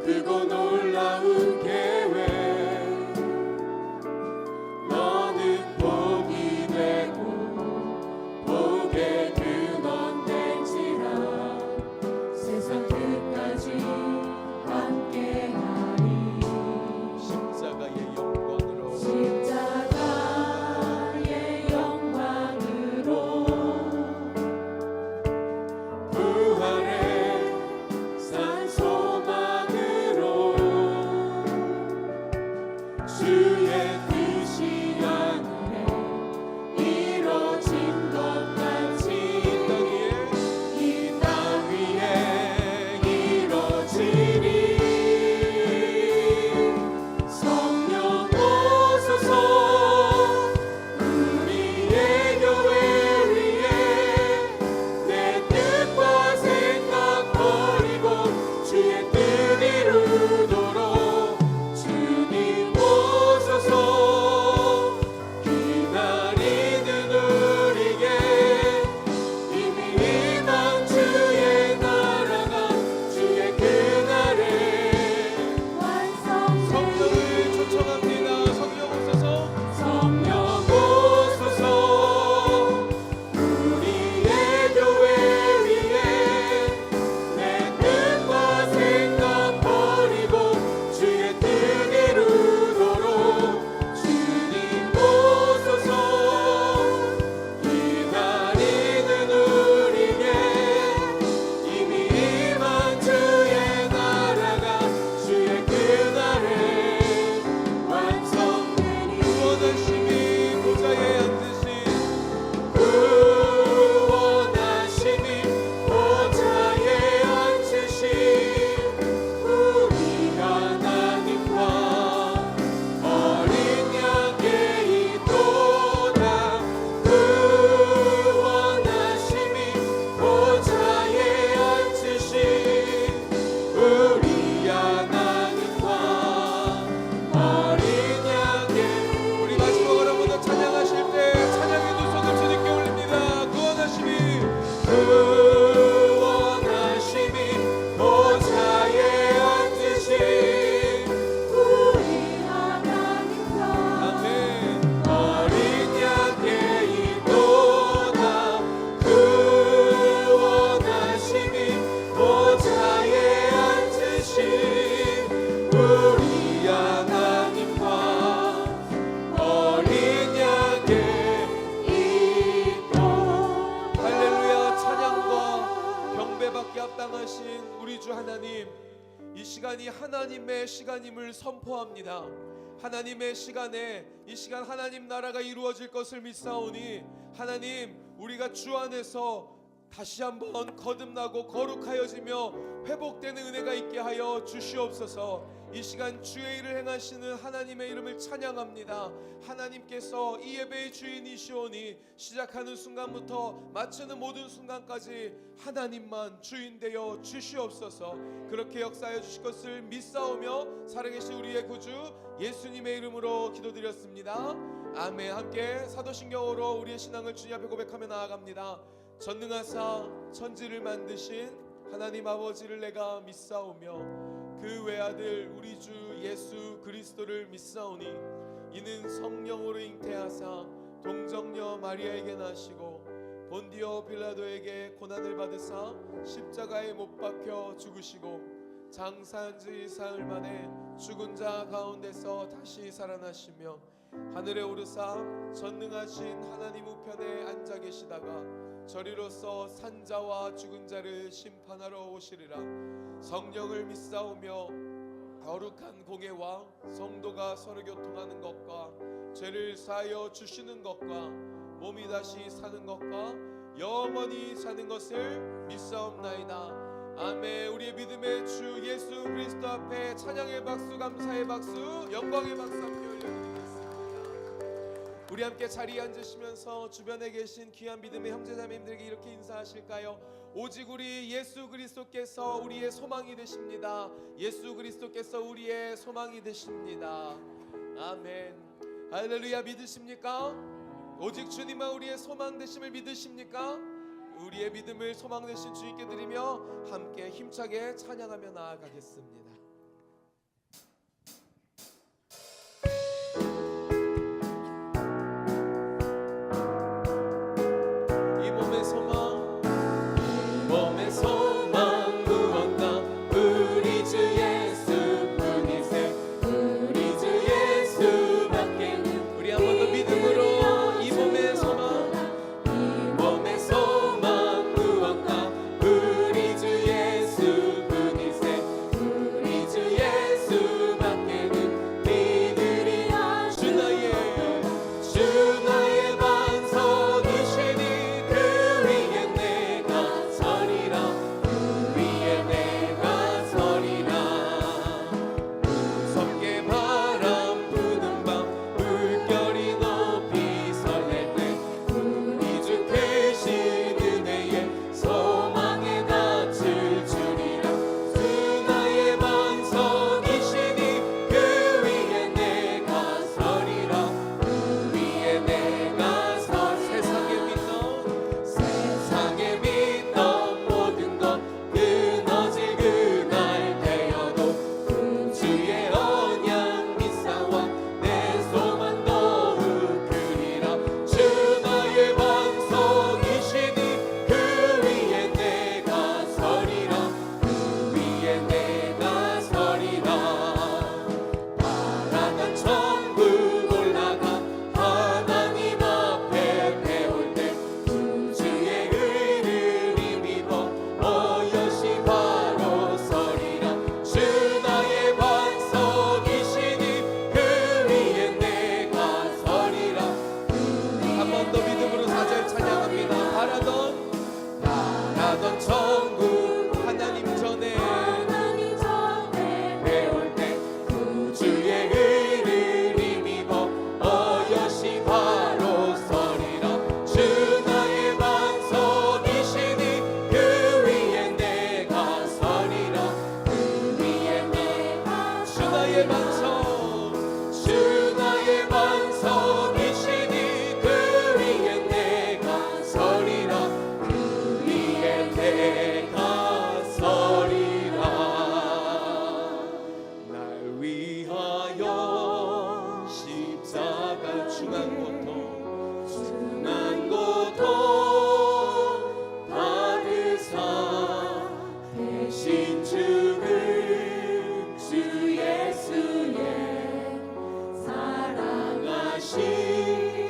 크고 놀라운 계획 너는 복이 되고 복의 근원 될지라 세상 끝까지 함께하리 십자가의 영광으로 십자가의 영광으로 부활의 산 소망으로 주의 뜻이 하늘에 이뤄진 것 같이 이 땅 위에 이뤄지리 성령 오소서 우리의 교회 위에 내 뜻과 생각 버리고 주의 뜻 이루도록 주님 오소서 기다리는 우리에게 이미 임한 주의 나라가 주의 그날에 성령을 초청합니다. 성령 오소서. 성령 오소서 우리의 교회 위에 내 뜻과 생각 버리고 주의 뜻 이루도록 주님 오소서 기다리는 우리에게 이미 임한 주의 나라가 주의 그날에 완성되니 구원하심이 보좌에 앉으신 구원하심이 보좌에 앉으신 우리 하나님과 어린 양께 있도다 구원하심이 보좌에 앉으신 우리 하나님과 어린 양께 우리 마지막으로 한번 더 찬양하실 때 찬양의 두 손을 주님께 올립니다. 구원하심이 구원하심이 보좌에 앉으신 우리 하나님과 아멘. 어린 양께 있도다 구원하심이 보좌에 앉으신 우리 하나님과 어린 양께 있도다 할렐루야. 찬양과 경배받게 합당하신 우리 주 하나님, 이 시간이 하나님의 시간임을 선포합니다. 하나님의 시간에 이 시간 하나님 나라가 이루어질 것을 믿사오니 하나님 우리가 주 안에서 다시 한번 거듭나고 거룩하여지며 회복되는 은혜가 있게 하여 주시옵소서. 이 시간 주의 일을 행하시는 하나님의 이름을 찬양합니다. 하나님께서 이 예배의 주인이시오니 시작하는 순간부터 마치는 모든 순간까지 하나님만 주인 되어 주시옵소서. 그렇게 역사하여 주실 것을 믿사오며 살아계신 우리의 구주 예수님의 이름으로 기도드렸습니다. 아멘. 함께 사도신경으로 우리의 신앙을 주님 앞에 고백하며 나아갑니다. 전능하사 천지를 만드신 하나님 아버지를 내가 믿사오며 그 외아들 우리 주 예수 그리스도를 믿사오니 이는 성령으로 잉태하사 동정녀 마리아에게 나시고 본디오 빌라도에게 고난을 받으사 십자가에 못 박혀 죽으시고 장사한 지 사흘 만에 죽은 자 가운데서 다시 살아나시며 하늘에 오르사 전능하신 하나님 우편에 앉아 계시다가 저리로서 산자와 죽은 자를 심판하러 오시리라. 성령을 믿사오며 거룩한 공예와 성도가 서로 교통하는 것과 죄를 사하여 주시는 것과 몸이 다시 사는 것과 영원히 사는 것을 믿사옵나이다. 아멘. 우리의 믿음의 주 예수 그리스도 앞에 찬양의 박수, 감사의 박수, 영광의 박수 함께 올려드리겠습니다. 우리 함께 자리에 앉으시면서 주변에 계신 귀한 믿음의 형제자매님들에게 이렇게 인사하실까요? 오직 우리 예수 그리스도께서 우리의 소망이 되십니다. 예수 그리스도께서 우리의 소망이 되십니다. 아멘. 할렐루야. 믿으십니까? 오직 주님만 우리의 소망 되심을 믿으십니까? 우리의 믿음을 소망 되신 주님께 드리며 함께 힘차게 찬양하며 나아가겠습니다. 나의 반석 주 나의 반석이시니 그 위에 내가 서리라 그 위에 내가 서리라 날 위하여 십자가 중한 고통 받으사 대신 죽은 주 예수의 사랑하신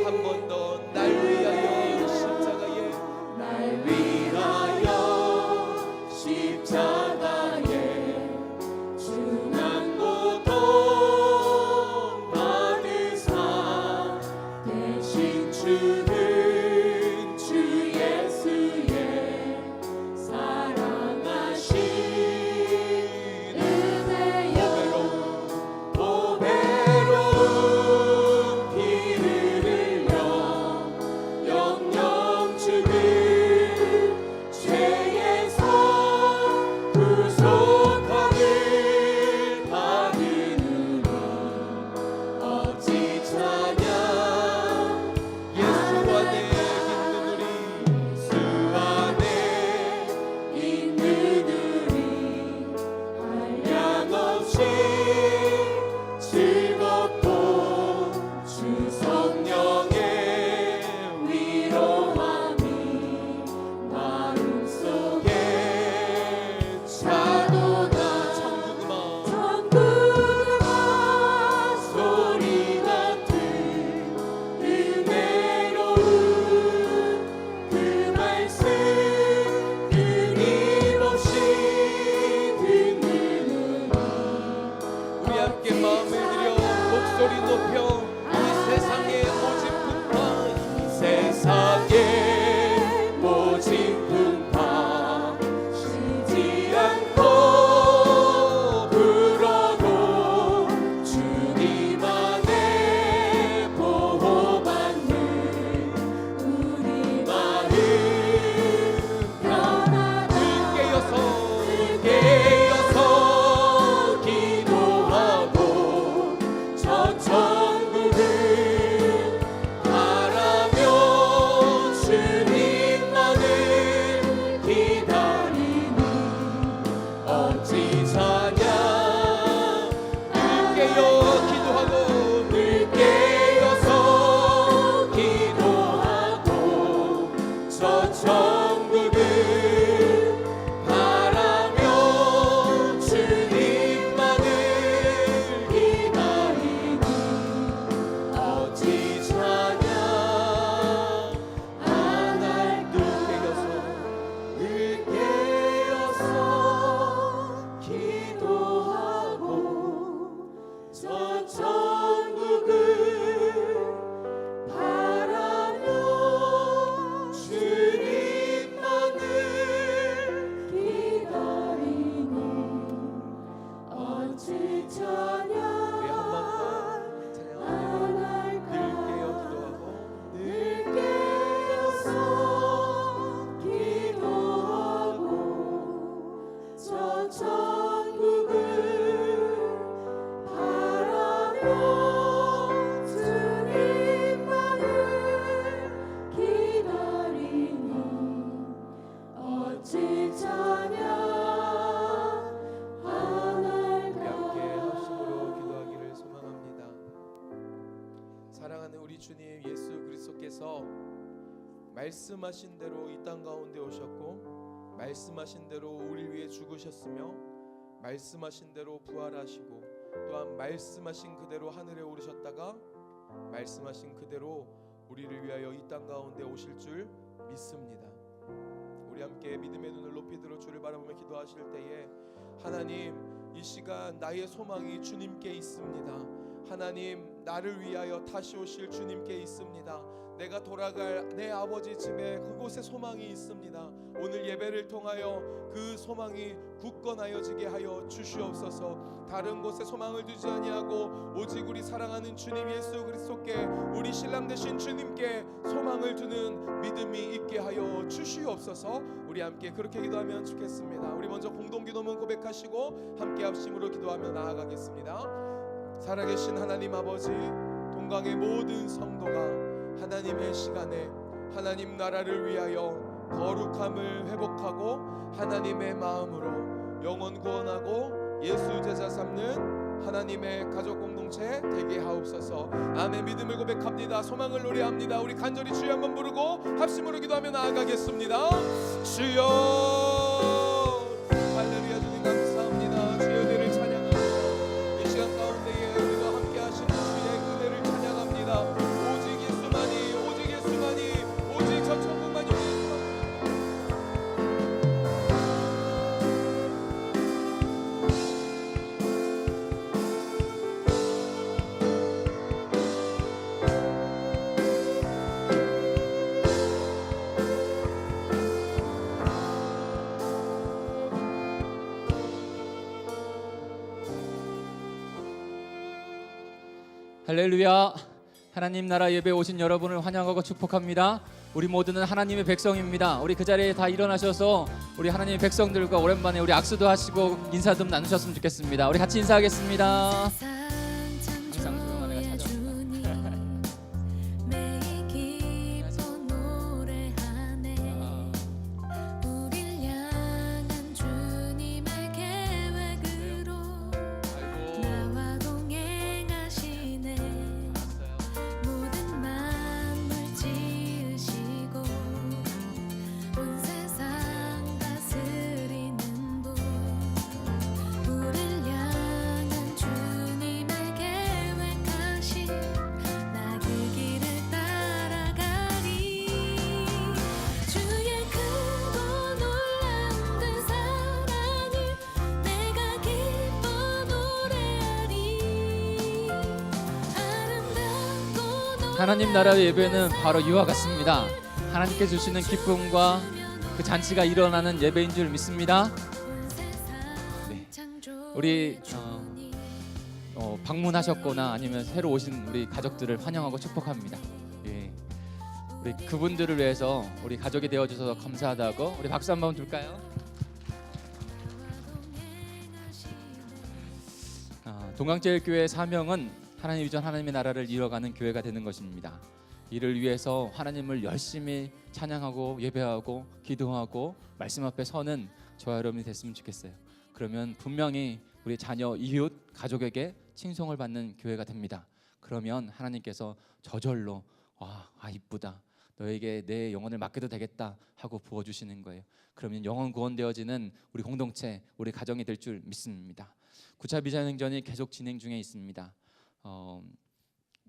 한 번 더 날 위하여 십자가에 날 위하여 십자가에 중한 고통 받으사 대신 죽은 주 예수의 사랑하신 보배로운 피를 흘려 영영 죽은 죄에서 구속함을 받으니 어찌 찬양 예수 안에 있는 우리 한량없이 즐겁고 주 성령의 위로함이 마음속에 차도다 천국음악 소리 같은 은혜로운 그 말씀 끊임없이 듣는 우리 함께 마음을 들여 목소리 높여 이 세상의 모진 풍파 이 세상의 모진 풍파 쉬지 않고 불어도 주님 안에 보호받는 우리 마음 편안한 깨어서 기도하고 저 천국을 바라며 주님만을 기다리니 어찌 찬양 늘 깨어 기도하고 늘 깨어서 기도하고 저 천국을 바라며 주님만을 기다리니 어찌 찬양 안 할 늘 깨어서 기도하고 저 천국을 바라며 주님만을 기다리니 어찌 찬양 늘 깨어서 기도하고 저 천국을 바라며 주님만을 기다리니 어찌 찬양 함께 합심으로 기도하기를 소망합니다. 사랑하는 우리 주님 예수 그리스도께서 말씀하신 대로 이 땅 가운데 오셨고 말씀하신 대로 우리 위해 죽으셨으며 말씀하신 대로 부활하시고 또한 말씀하신 그대로 하늘에 오르셨다가 말씀하신 그대로 우리를 위하여 이 땅 가운데 오실 줄 믿습니다. 우리 함께 믿음의 눈을 높이 들어 주를 바라보며 기도하실 때에 하나님 이 시간 나의 소망이 주님께 있습니다. 하나님 나를 위하여 다시 오실 주님께 있습니다. 내가 돌아갈 내 아버지 집에 그곳에 소망이 있습니다. 오늘 예배를 통하여 그 소망이 굳건하여지게 하여 주시옵소서. 다른 곳에 소망을 두지 아니하고 오직 우리 사랑하는 주님 예수 그리스도께, 우리 신랑 되신 주님께 소망을 두는 믿음이 있게 하여 주시옵소서. 우리 함께 그렇게 기도하면 좋겠습니다. 우리 먼저 공동기도문 고백하시고 함께 합심으로 기도하며 나아가겠습니다. 살아계신 하나님 아버지, 동강의 모든 성도가 하나님의 시간에 하나님 나라를 위하여 거룩함을 회복하고 하나님의 마음으로 영혼 구원하고 예수 제자 삼는 하나님의 가족 공동체 되게 하옵소서. 아멘. 믿음을 고백합니다. 소망을 노래합니다. 우리 간절히 주여 한번 부르고 합심으로 기도하며 나아가겠습니다. 주여, 할렐루야. 주님 감사합니다. 주여 은혜를 찬양합니다. 이 시간 가운데에 우리와 함께 하시는 주의 은혜를 찬양합니다. 할렐루야. 하나님 나라 예배에 오신 여러분을 환영하고 축복합니다. 우리 모두는 하나님의 백성입니다. 우리 그 자리에 다 일어나셔서 우리 하나님의 백성들과 오랜만에 우리 악수도 하시고 인사 좀 나누셨으면 좋겠습니다. 우리 같이 인사하겠습니다. 항상 조용한 애가 찾아옵니다. 하나님 나라의 예배는 바로 이와 같습니다. 하나님께 주시는 기쁨과 그 잔치가 일어나는 예배인 줄 믿습니다. 네. 우리 방문하셨거나 아니면 새로 오신 우리 가족들을 환영하고 축복합니다. 예. 우리 그분들을 위해서 우리 가족이 되어주셔서 감사하다고 우리 박수 한번 줄까요? 동강제일교회의 사명은 하나님 이전 하나님의 나라를 이뤄가는 교회가 되는 것입니다. 이를 위해서 하나님을 열심히 찬양하고 예배하고 기도하고 말씀 앞에 서는 저와 여러분이 됐으면 좋겠어요. 그러면 분명히 우리 자녀, 이웃, 가족에게 칭송을 받는 교회가 됩니다. 그러면 하나님께서 저절로 이쁘다, 너에게 내 영혼을 맡겨도 되겠다 하고 부어주시는 거예요. 그러면 영혼 구원되어지는 우리 공동체, 우리 가정이 될 줄 믿습니다. 9차 비전행전이 계속 진행 중에 있습니다.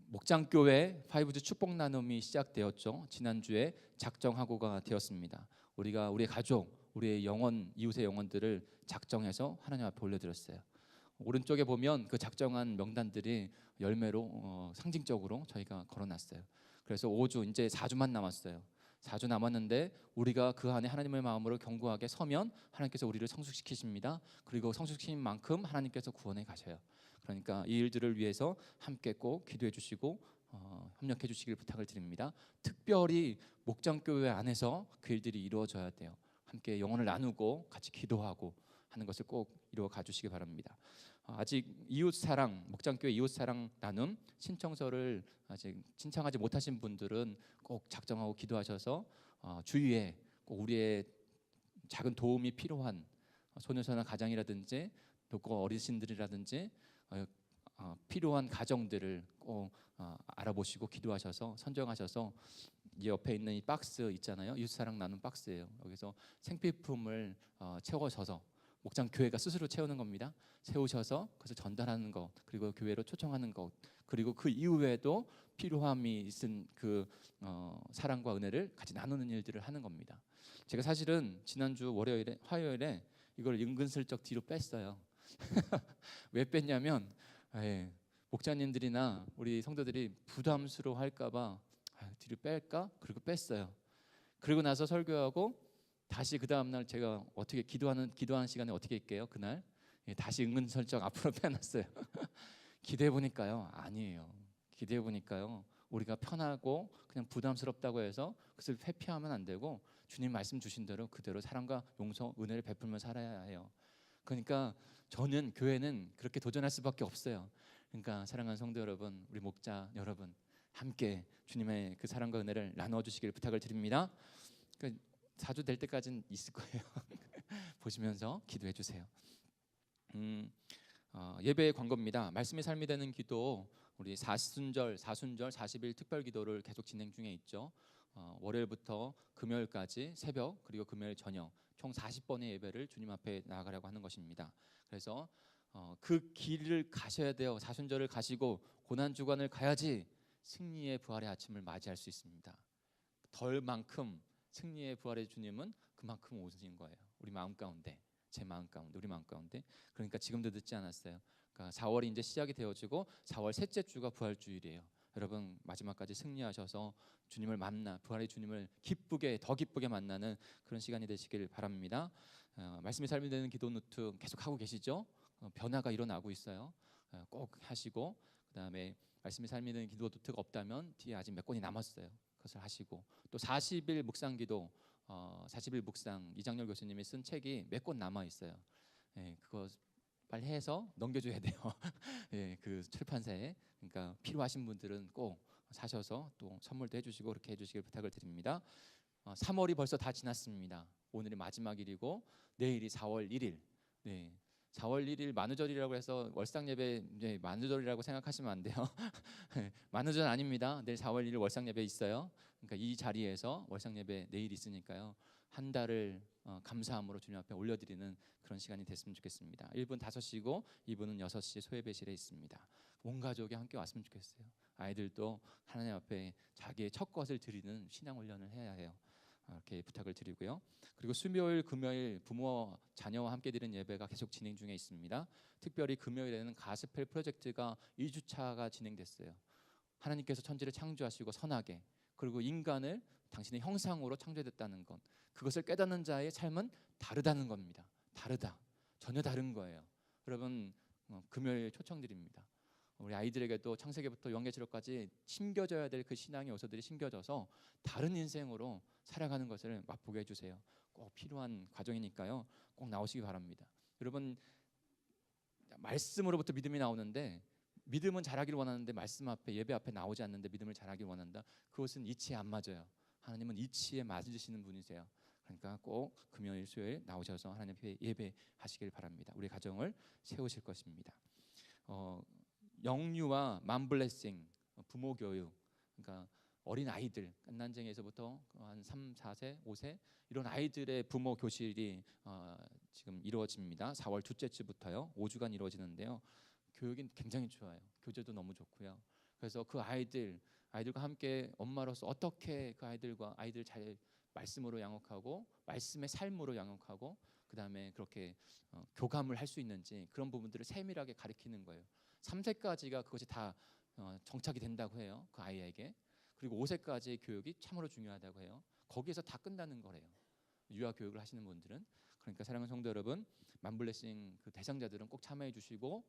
목장교회 5주 축복 나눔이 시작되었죠. 지난주에 작정하고가 되었습니다. 우리가 우리의 가족, 우리의 영혼, 이웃의 영혼들을 작정해서 하나님 앞에 올려드렸어요. 오른쪽에 보면 그 작정한 명단들이 열매로 상징적으로 저희가 걸어놨어요. 그래서 5주, 이제 4주만 남았어요. 4주 남았는데 우리가 그 안에 하나님의 마음으로 견고하게 서면 하나님께서 우리를 성숙시키십니다. 그리고 성숙시킨 만큼 하나님께서 구원해 가셔요. 그러니까 이 일들을 위해서 함께 꼭 기도해 주시고 협력해 주시길 부탁을 드립니다. 특별히 목장교회 안에서 그 일들이 이루어져야 돼요. 함께 영혼을 나누고 같이 기도하고 하는 것을 꼭 이루어 가주시기 바랍니다. 아직 이웃사랑, 목장교회 이웃사랑 나눔 신청서를 아직 신청하지 못하신 분들은 꼭 작정하고 기도하셔서 주위에 꼭 우리의 작은 도움이 필요한 소녀소녀 가장이라든지 또 어르신들이라든지 필요한 가정들을 꼭 알아보시고 기도하셔서 선정하셔서 이 옆에 있는 이 박스 있잖아요. 이웃사랑 나눔 박스예요. 여기서 생필품을 채워셔서 목장 교회가 스스로 채우는 겁니다. 세우셔서 그것을 전달하는 것, 그리고 교회로 초청하는 것, 그리고 그 이후에도 필요함이 있은 그 사랑과 은혜를 같이 나누는 일들을 하는 겁니다. 제가 사실은 지난주 화요일에 이걸 은근슬쩍 뒤로 뺐어요. 왜 뺐냐면 목자님들이나 우리 성도들이 부담스러워할까봐 뒤로 뺄까? 그리고 뺐어요. 그리고 나서 설교하고 다시 그 다음 날 제가 어떻게 기도하는 시간에 어떻게 할게요? 그날 다시 은근슬쩍 앞으로 빼놨어요. 기도해 보니까요, 아니에요. 기도해 보니까요, 우리가 편하고 그냥 부담스럽다고 해서 그것을 회피하면 안 되고 주님 말씀 주신 대로 그대로 사랑과 용서, 은혜를 베풀며 살아야 해요. 그러니까 저는 교회는 그렇게 도전할 수밖에 없어요. 그러니까 사랑하는 성도 여러분, 우리 목자 여러분, 함께 주님의 그 사랑과 은혜를 나누어 주시길 부탁을 드립니다. 그러니까 4주 될 때까지는 있을 거예요. 보시면서 기도해 주세요. 예배의 광고입니다. 말씀의 삶이 되는 기도, 우리 사순절 40일 특별 기도를 계속 진행 중에 있죠. 월요일부터 금요일까지 새벽 그리고 금요일 저녁 총 40번의 예배를 주님 앞에 나아가려고 하는 것입니다. 그래서 그 길을 가셔야 돼요. 사순절을 가시고 고난 주간을 가야지 승리의 부활의 아침을 맞이할 수 있습니다. 덜만큼 승리의 부활의 주님은 그만큼 오신 거예요. 우리 마음 가운데, 제 마음 가운데, 우리 마음 가운데. 그러니까 지금도 늦지 않았어요. 그러니까 4월이 이제 시작이 되어지고 4월 셋째 주가 부활주일이에요. 여러분 마지막까지 승리하셔서 주님을 만나, 부활의 주님을 기쁘게, 더 기쁘게 만나는 그런 시간이 되시길 바랍니다. 말씀이 삶이 되는 기도 노트 계속 하고 계시죠? 변화가 일어나고 있어요. 꼭 하시고, 그다음에 말씀이 삶이 되는 기도 노트가 없다면 뒤에 아직 몇 권이 남았어요. 그것을 하시고, 또 40일 묵상 기도, 40일 묵상 이장렬 교수님이 쓴 책이 몇 권 남아 있어요. 그거 빨리 해서 넘겨줘야 돼요. 그 출판사에. 그러니까 필요하신 분들은 꼭 사셔서 또 선물도 해주시고 그렇게 해주시길 부탁을 드립니다. 3월이 벌써 다 지났습니다. 오늘이 마지막 일이고 내일이 4월 1일. 4월 1일 만우절이라고 해서 월상 예배 이제 만우절이라고 생각하시면 안 돼요. 만우절 아닙니다. 내일 4월 1일 월상 예배 있어요. 그러니까 이 자리에서 월상 예배 내일 있으니까요. 한 달을 감사함으로 주님 앞에 올려드리는 그런 시간이 됐으면 좋겠습니다. 1분 5시고 2분은 6시 소예배실에 있습니다. 온 가족이 함께 왔으면 좋겠어요. 아이들도 하나님 앞에 자기의 첫 것을 드리는 신앙 훈련을 해야 해요. 이렇게 부탁을 드리고요. 그리고 수요일, 금요일 부모와 자녀와 함께 드리는 예배가 계속 진행 중에 있습니다. 특별히 금요일에는 가스펠 프로젝트가 2주차가 진행됐어요. 하나님께서 천지를 창조하시고 선하게, 그리고 인간을 당신의 형상으로 창조됐다는 것, 그것을 깨닫는 자의 삶은 다르다는 겁니다. 다르다, 전혀 다른 거예요. 여러분 금요일 초청드립니다. 우리 아이들에게도 창세기부터 요한계시록까지 심겨져야 될 그 신앙의 요소들이 심겨져서 다른 인생으로 살아가는 것을 맛보게 해주세요. 꼭 필요한 과정이니까요. 꼭 나오시기 바랍니다. 여러분 말씀으로부터 믿음이 나오는데, 믿음은 자라기를 원하는데 말씀 앞에, 예배 앞에 나오지 않는데 믿음을 자라기를 원한다. 그것은 이치에 안 맞아요. 하나님은 이치에 맞으시는 분이세요. 그러니까 꼭 금요일, 수요일 나오셔서 하나님 앞에 예배하시길 바랍니다. 우리 가정을 세우실 것입니다. 영유아 맘블레싱, 부모 교육, 그러니까 어린 아이들, 갓난쟁이에서부터 한 3, 4세, 5세 이런 아이들의 부모 교실이 지금 이루어집니다. 4월 둘째 주부터요. 5주간 이루어지는데요. 교육이 굉장히 좋아요. 교재도 너무 좋고요. 그래서 그 아이들과 함께 엄마로서 어떻게 그 아이들 잘 말씀으로 양육하고 말씀의 삶으로 양육하고 그다음에 그렇게 교감을 할 수 있는지 그런 부분들을 세밀하게 가르치는 거예요. 3세까지가 그것이 다 정착이 된다고 해요. 그 아이에게. 그리고 5세까지의 교육이 참으로 중요하다고 해요. 거기에서 다 끝나는 거래요. 유아 교육을 하시는 분들은. 그러니까 사랑하는 성도 여러분, 맘블레싱 그 대상자들은 꼭 참여해 주시고,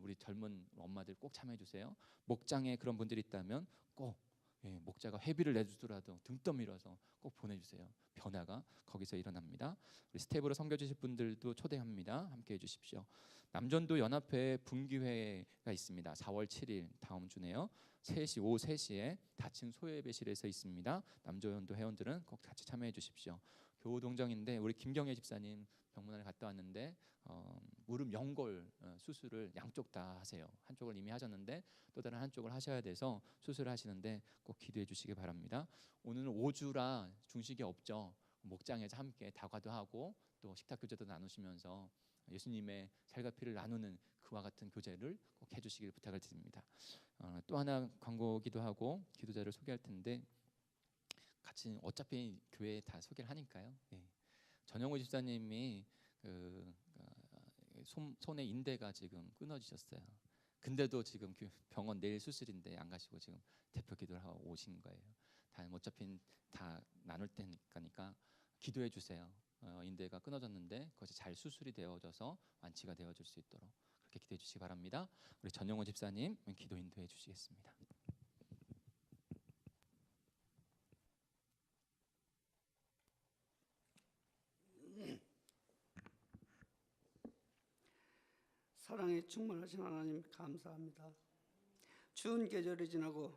우리 젊은 엄마들 꼭 참여해 주세요. 목장에 그런 분들이 있다면 꼭 목자가 회비를 내주더라도 등 떠밀어서 꼭 보내주세요. 변화가 거기서 일어납니다. 우리 스텝으로 섬겨주실 분들도 초대합니다. 함께해 주십시오. 남전도 연합회 분기회가 있습니다. 4월 7일 다음 주네요. 3시 오후 3시에 다층 소예배실에서 있습니다. 남전도 회원들은 꼭 같이 참여해 주십시오. 교우동정인데 우리 김경애 집사님 병문안에 갔다 왔는데 무릎 연골 수술을 양쪽 다 하세요. 한쪽을 이미 하셨는데 또 다른 한쪽을 하셔야 돼서 수술을 하시는데 꼭 기도해 주시기 바랍니다. 오늘은 5주라 중식이 없죠. 목장에서 함께 다과도 하고 또 식탁 교제도 나누시면서 예수님의 살과 피를 나누는 그와 같은 교제를 꼭 해주시길 부탁을 드립니다. 또 하나 광고기도 하고 기도자를 소개할 텐데 같이 어차피 교회에 다 소개를 하니까요. 전영호 집사님이 손의 인대가 지금 끊어지셨어요. 근데도 지금 병원 내일 수술인데 안 가시고 지금 대표 기도를 하고 오신 거예요. 다 어차피 다 나눌 테니까 기도해 주세요. 인대가 끊어졌는데 그것이 잘 수술이 되어져서 완치가 되어질 수 있도록 그렇게 기도해 주시기 바랍니다. 우리 전영호 집사님 기도 인도해 주시겠습니다. 사랑에 충만하신 하나님 감사합니다. 추운 계절이 지나고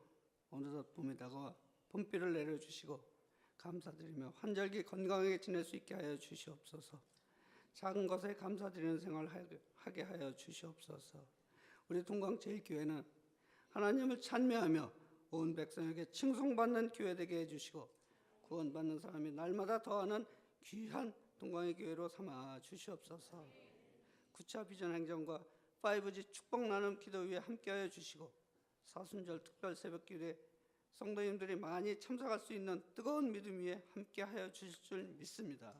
어느덧 봄이 다가와 봄비를 내려주시고 감사드리며 환절기 건강하게 지낼 수 있게 하여 주시옵소서. 작은 것에 감사드리는 생활 하게 하여 주시옵소서. 우리 동광제일교회는 하나님을 찬미하며 온 백성에게 칭송받는 교회 되게 해주시고 구원받는 사람이 날마다 더하는 귀한 동광의 교회로 삼아 주시옵소서. 9차 비전 행정과 5G 축복 나눔 기도 위에 함께하여 주시고 사순절 특별 새벽 기도에 성도님들이 많이 참석할 수 있는 뜨거운 믿음 위에 함께하여 주실 줄 믿습니다.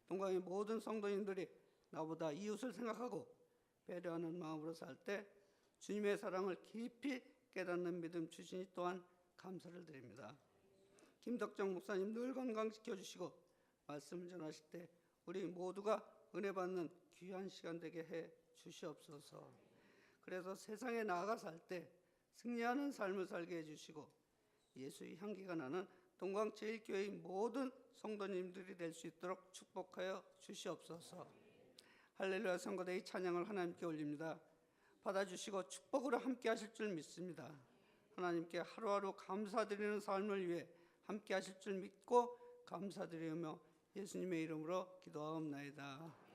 동광의 모든 성도님들이 나보다 이웃을 생각하고 배려하는 마음으로 살 때 주님의 사랑을 깊이 깨닫는 믿음 주시니 또한 감사를 드립니다. 김덕정 목사님 늘 건강시켜 주시고 말씀 전하실 때 우리 모두가 은혜 받는 귀한 시간 되게 해 주시옵소서. 그래서 세상에 나아가 살 때 승리하는 삶을 살게 해주시고 예수의 향기가 나는 동광제일교회의 모든 성도님들이 될 수 있도록 축복하여 주시옵소서. 할렐루야 성거대의 찬양을 하나님께 올립니다. 받아주시고 축복으로 함께 하실 줄 믿습니다. 하나님께 하루하루 감사드리는 삶을 위해 함께 하실 줄 믿고 감사드리며 예수님의 이름으로 기도하옵나이다.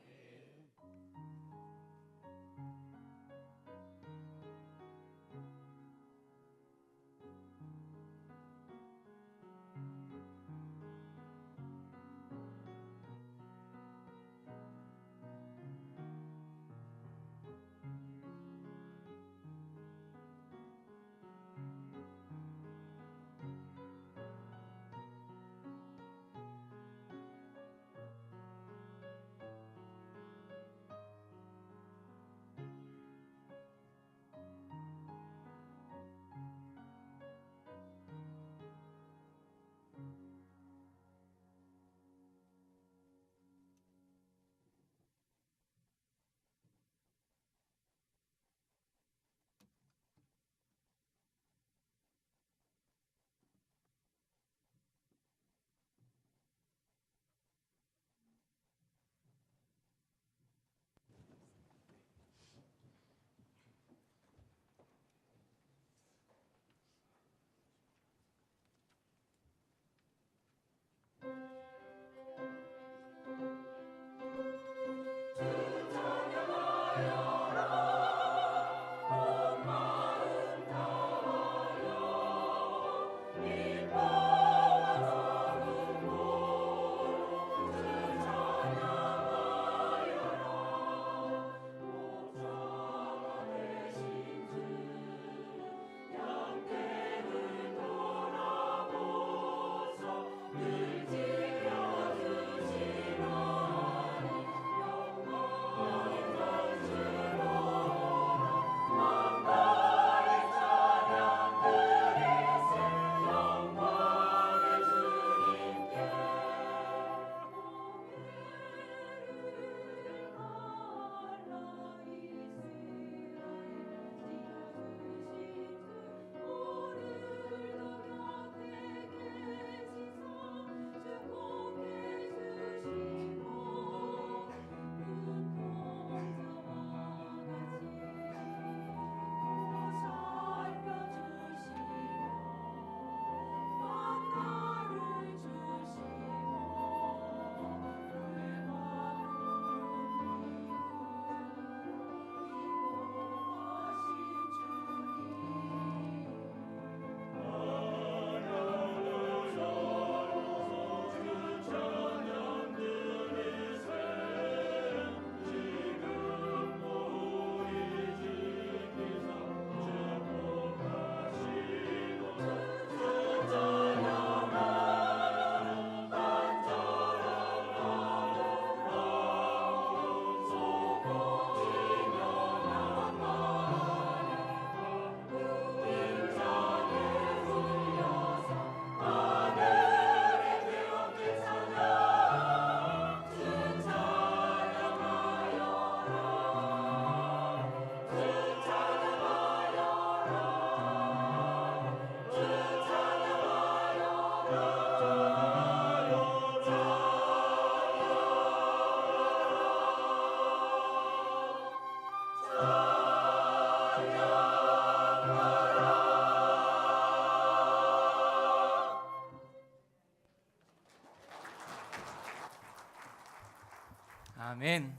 아멘.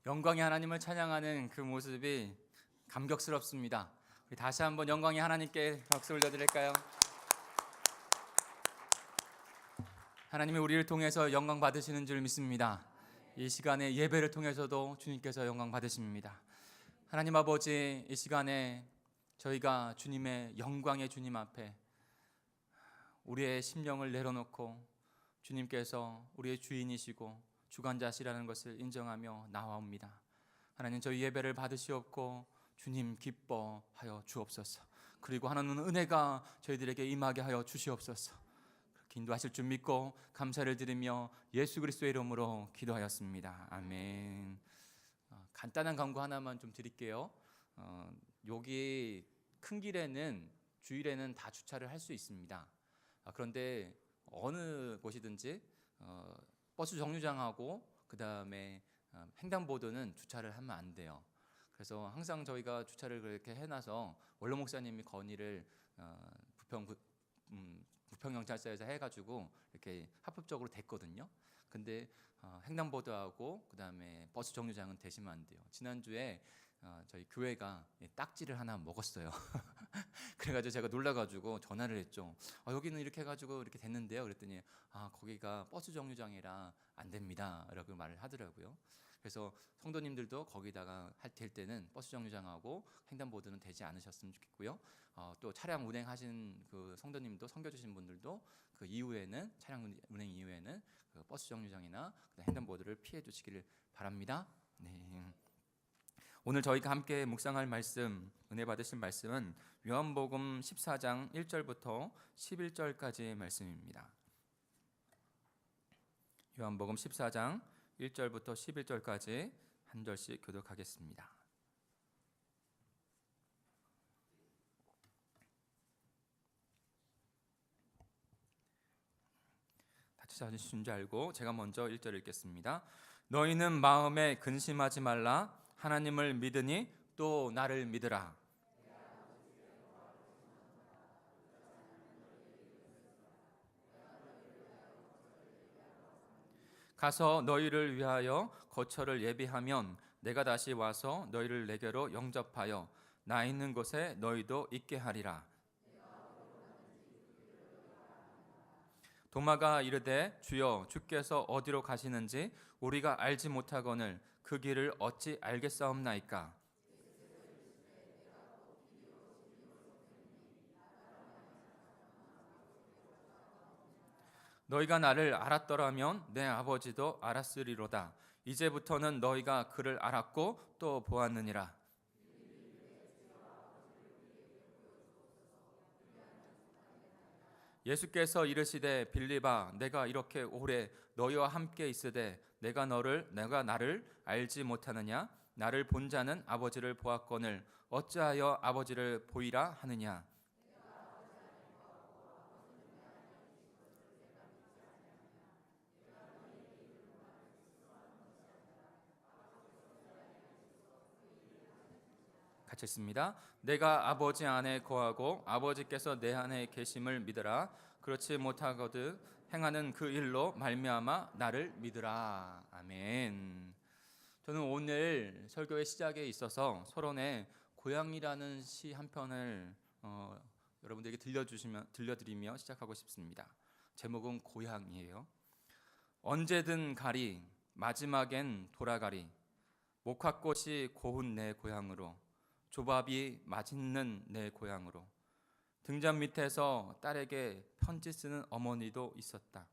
영광의 하나님을 찬양하는 그 모습이 감격스럽습니다. 우리 다시 한번 영광의 하나님께 박수 올려드릴까요? 하나님이 우리를 통해서 영광 받으시는 줄 믿습니다. 이 시간에 예배를 통해서도 주님께서 영광 받으십니다. 하나님 아버지, 이 시간에 저희가 주님의 영광의 주님 앞에 우리의 심령을 내려놓고 주님께서 우리의 주인이시고 주관자시라는 것을 인정하며 나와옵니다. 하나님, 저희 예배를 받으시옵고 주님 기뻐하여 주옵소서. 그리고 하나님은 은혜가 저희들에게 임하게 하여 주시옵소서. 그렇게 인도하실 줄 믿고 감사를 드리며 예수 그리스도의 이름으로 기도하였습니다. 아멘. 간단한 광고 하나만 좀 드릴게요. 여기 큰 길에는 주일에는 다 주차를 할 수 있습니다. 그런데 어느 곳이든지 버스 정류장하고 그 다음에 횡단보도는 주차를 하면 안 돼요. 그래서 항상 저희가 주차를 그렇게 해놔서 원로 목사님이 건의를 부평경찰서에서 해가지고 이렇게 합법적으로 됐거든요. 근데 횡단보도하고 그 다음에 버스 정류장은 되시면 안 돼요. 지난주에 저희 교회가 딱지를 하나 먹었어요. 그래가지고 제가 놀라가지고 전화를 했죠. 여기는 이렇게 해가지고 이렇게 됐는데요. 그랬더니 거기가 버스 정류장이라 안 됩니다 라고 말을 하더라고요. 그래서 성도님들도 거기다가 될 때는 버스 정류장하고 횡단보도는 되지 않으셨으면 좋겠고요. 또 차량 운행하신 그 성도님도 섬겨주신 분들도 그 이후에는 차량 운행 이후에는 그 버스 정류장이나 횡단보도를 피해 주시기를 바랍니다. 네. 오늘 저희가 함께 묵상할 말씀, 은혜 받으실 말씀은 요한복음 14장 1절부터 11절까지의 말씀입니다. 요한복음 14장 1절부터 11절까지 한 절씩 교독하겠습니다. 같이 찾으신 줄 알고 제가 먼저 1절 읽겠습니다. 너희는 마음에 근심하지 말라. 하나님을 믿으니 또 나를 믿으라. 가서 너희를 위하여 거처를 예비하면 내가 다시 와서 너희를 내게로 영접하여 나 있는 곳에 너희도 있게 하리라. 도마가 이르되 주여 주께서 어디로 가시는지 우리가 알지 못하거늘 그 길을 어찌 알겠사옵나이까. 너희가 나를 알았더라면 내 아버지도 알았으리로다. 이제부터는 너희가 그를 알았고 또 보았느니라. 예수께서 이르시되 빌립아, 내가 이렇게 오래 너희와 함께 있으되 내가 나를 알지 못하느냐? 나를 본 자는 아버지를 보았거늘 어찌하여 아버지를 보이라 하느냐? 같이 읽습니다. 내가 아버지 안에 거하고 아버지께서 내 안에 계심을 믿으라. 그렇지 못하거든 행하는 그 일로 말미암아 나를 믿으라. 아멘. 저는 오늘 설교의 시작에 있어서 서론에 고향이라는 시 한 편을 여러분들에게 들려드리며 시작하고 싶습니다. 제목은 고향이에요. 언제든 가리 마지막엔 돌아가리. 목화꽃이 고운 내 고향으로 조밥이 맛있는 내 고향으로. 등잔 밑에서 딸에게 편지 쓰는 어머니도 있었다.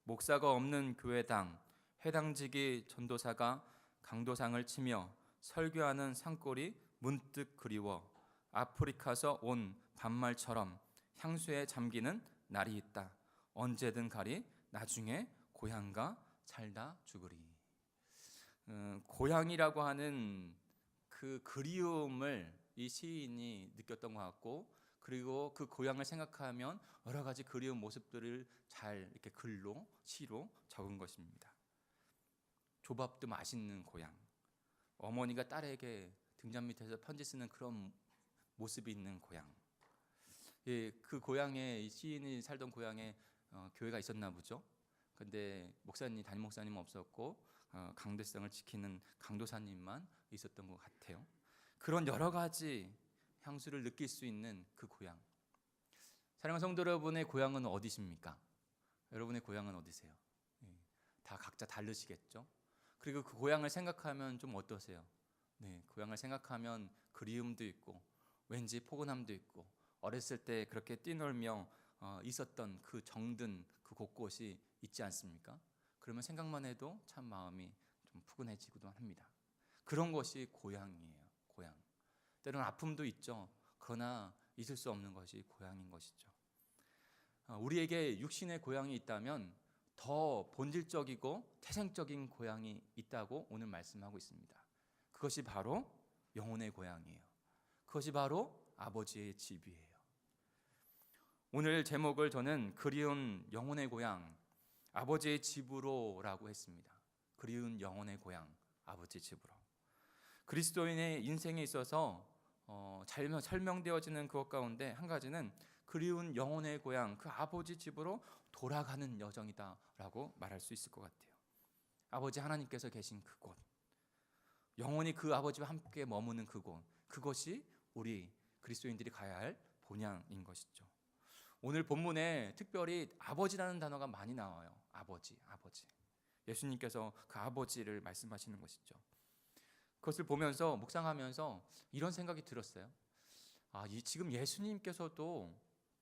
목사가 없는 교회당, 해당직이 전도사가 강도상을 치며 설교하는 산골이 문득 그리워 아프리카서 온 반말처럼 향수에 잠기는 날이 있다. 언제든 가리 나중에 고향가 살다 죽으리. 고향이라고 하는 그 그리움을 이 시인이 느꼈던 것 같고, 그리고 그 고향을 생각하면 여러 가지 그리운 모습들을 잘 이렇게 글로 시로 적은 것입니다. 조밥도 맛있는 고향, 어머니가 딸에게 등잔 밑에서 편지 쓰는 그런 모습이 있는 고향. 그 고향에 이 시인이 살던 고향에 교회가 있었나 보죠. 근데 목사님, 담임 목사님은 없었고 강대성을 지키는 강도사님만 있었던 것 같아요. 그런 여러 가지 향수를 느낄 수 있는 그 고향. 사랑하는 성도 여러분의 고향은 어디십니까? 여러분의 고향은 어디세요? 다 각자 다르시겠죠? 그리고 그 고향을 생각하면 좀 어떠세요? 네, 고향을 생각하면 그리움도 있고 왠지 포근함도 있고 어렸을 때 그렇게 뛰놀며 있었던 그 정든 그 곳곳이 있지 않습니까? 그러면 생각만 해도 참 마음이 좀 푸근해지기도 합니다. 그런 것이 고향이에요. 고향. 때로는 아픔도 있죠. 그러나 잊을 수 없는 것이 고향인 것이죠. 우리에게 육신의 고향이 있다면 더 본질적이고 태생적인 고향이 있다고 오늘 말씀하고 있습니다. 그것이 바로 영혼의 고향이에요. 그것이 바로 아버지의 집이에요. 오늘 제목을 저는 그리운 영혼의 고향, 아버지의 집으로라고 했습니다. 그리운 영혼의 고향, 아버지의 집으로. 그리스도인의 인생에 있어서 잘 설명되어지는 그것 가운데 한 가지는 그리운 영혼의 고향, 그 아버지 집으로 돌아가는 여정이다라고 말할 수 있을 것 같아요. 아버지 하나님께서 계신 그곳, 영원히 그 아버지와 함께 머무는 그곳, 그것이 우리 그리스도인들이 가야 할 본향인 것이죠. 오늘 본문에 특별히 아버지라는 단어가 많이 나와요. 아버지. 예수님께서 그 아버지를 말씀하시는 것이죠. 그것을 보면서 묵상하면서 이런 생각이 들었어요. 지금 예수님께서도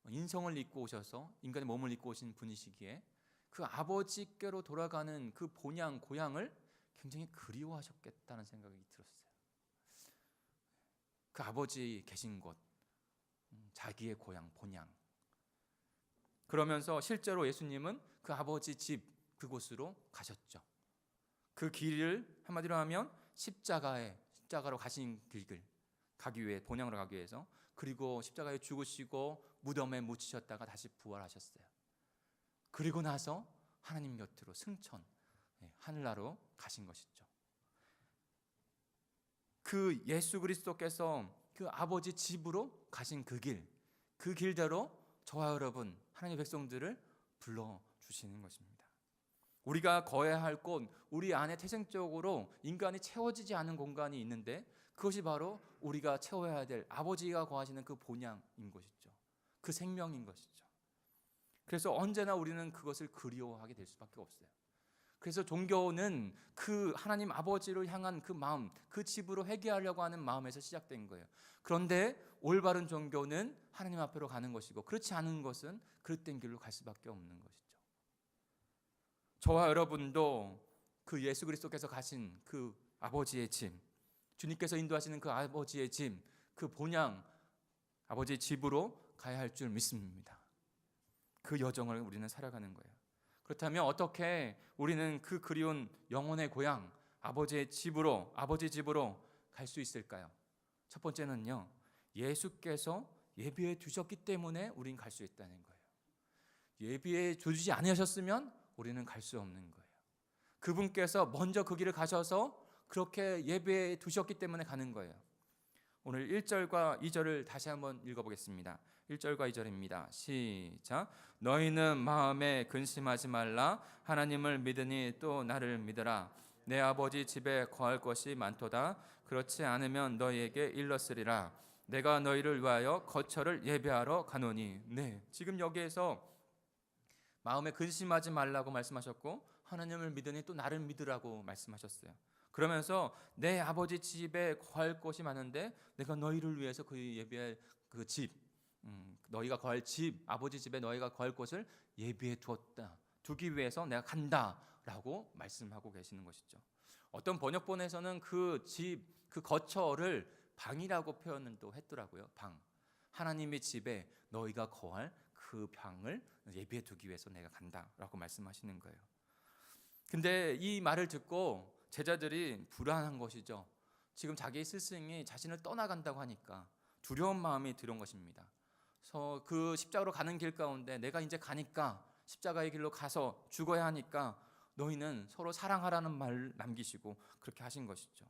인성을 입고 오셔서 인간의 몸을 입고 오신 분이시기에 그 아버지께로 돌아가는 그 본향, 고향을 굉장히 그리워하셨겠다는 생각이 들었어요. 그 아버지 계신 곳, 자기의 고향, 본향. 그러면서 실제로 예수님은 그 아버지 집 그곳으로 가셨죠. 그 길을 한마디로 하면 십자가로 가신 길 가기 위해, 본향으로 가기 위해서, 그리고 십자가에 죽으시고 무덤에 묻히셨다가 다시 부활하셨어요. 그리고 나서 하나님 곁으로 승천, 하늘나라로 가신 것이죠. 그 예수 그리스도께서 그 아버지 집으로 가신 그 길대로 저와 여러분 하나님의 백성들을 불러주시는 것입니다. 우리가 거해야 할 곳, 우리 안에 태생적으로 인간이 채워지지 않은 공간이 있는데 그것이 바로 우리가 채워야 될 아버지가 거하시는 그 본향인 것이죠. 그 생명인 것이죠. 그래서 언제나 우리는 그것을 그리워하게 될 수밖에 없어요. 그래서 종교는 그 하나님 아버지를 향한 그 마음, 그 집으로 회개하려고 하는 마음에서 시작된 거예요. 그런데 올바른 종교는 하나님 앞으로 가는 것이고 그렇지 않은 것은 그릇된 길로 갈 수밖에 없는 것이죠. 저와 여러분도 그 예수 그리스도께서 가신 그 아버지의 집, 주님께서 인도하시는 그 아버지의 집, 그 본향 아버지의 집으로 가야 할 줄 믿습니다. 그 여정을 우리는 살아가는 거예요. 그렇다면 어떻게 우리는 그 그리운 영혼의 고향, 아버지 집으로 갈 수 있을까요? 첫 번째는요, 예수께서 예비해 두셨기 때문에 우린 갈 수 있다는 거예요. 예비해 주지 않으셨으면 우리는 갈 수 없는 거예요. 그분께서 먼저 그 길을 가셔서 그렇게 예비해 두셨기 때문에 가는 거예요. 오늘 1절과 2절을 다시 한번 읽어보겠습니다. 1절과 2절입니다. 시작. 너희는 마음에 근심하지 말라. 하나님을 믿으니 또 나를 믿으라. 내 아버지 집에 거할 것이 많도다. 그렇지 않으면 너희에게 일렀으리라. 내가 너희를 위하여 거처를 예비하러 가노니. 네, 지금 여기에서 마음에 근심하지 말라고 말씀하셨고 하나님을 믿으니 또 나를 믿으라고 말씀하셨어요. 그러면서 내 아버지 집에 거할 곳이 많은데 내가 너희를 위해서 그 예비할 그 집, 너희가 거할 집, 아버지 집에 너희가 거할 곳을 예비해 두기 위해서 내가 간다라고 말씀하고 계시는 것이죠. 어떤 번역본에서는 그 집, 그 거처를 방이라고 표현을 또 했더라고요. 방. 하나님의 집에 너희가 거할 그 방을 예비해 두기 위해서 내가 간다라고 말씀하시는 거예요. 근데 이 말을 듣고 제자들이 불안한 것이죠. 지금 자기 스승이 자신을 떠나간다고 하니까 두려운 마음이 들은 것입니다. 그래서 그 십자가로 가는 길 가운데 내가 이제 가니까 십자가의 길로 가서 죽어야 하니까 너희는 서로 사랑하라는 말을 남기시고 그렇게 하신 것이죠.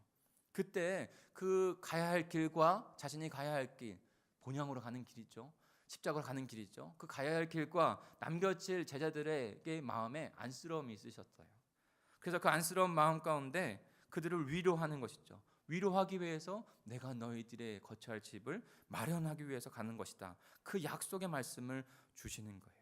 그때 그 가야 할 길과 자신이 가야 할 길, 본향으로 가는 길이죠. 십자가로 가는 길이죠. 그 가야 할 길과 남겨질 제자들에게 마음에 안쓰러움이 있으셨어요. 그래서 그 안쓰러운 마음 가운데 그들을 위로하는 것이죠. 위로하기 위해서 내가 너희들의 거처할 집을 마련하기 위해서 가는 것이다. 그 약속의 말씀을 주시는 거예요.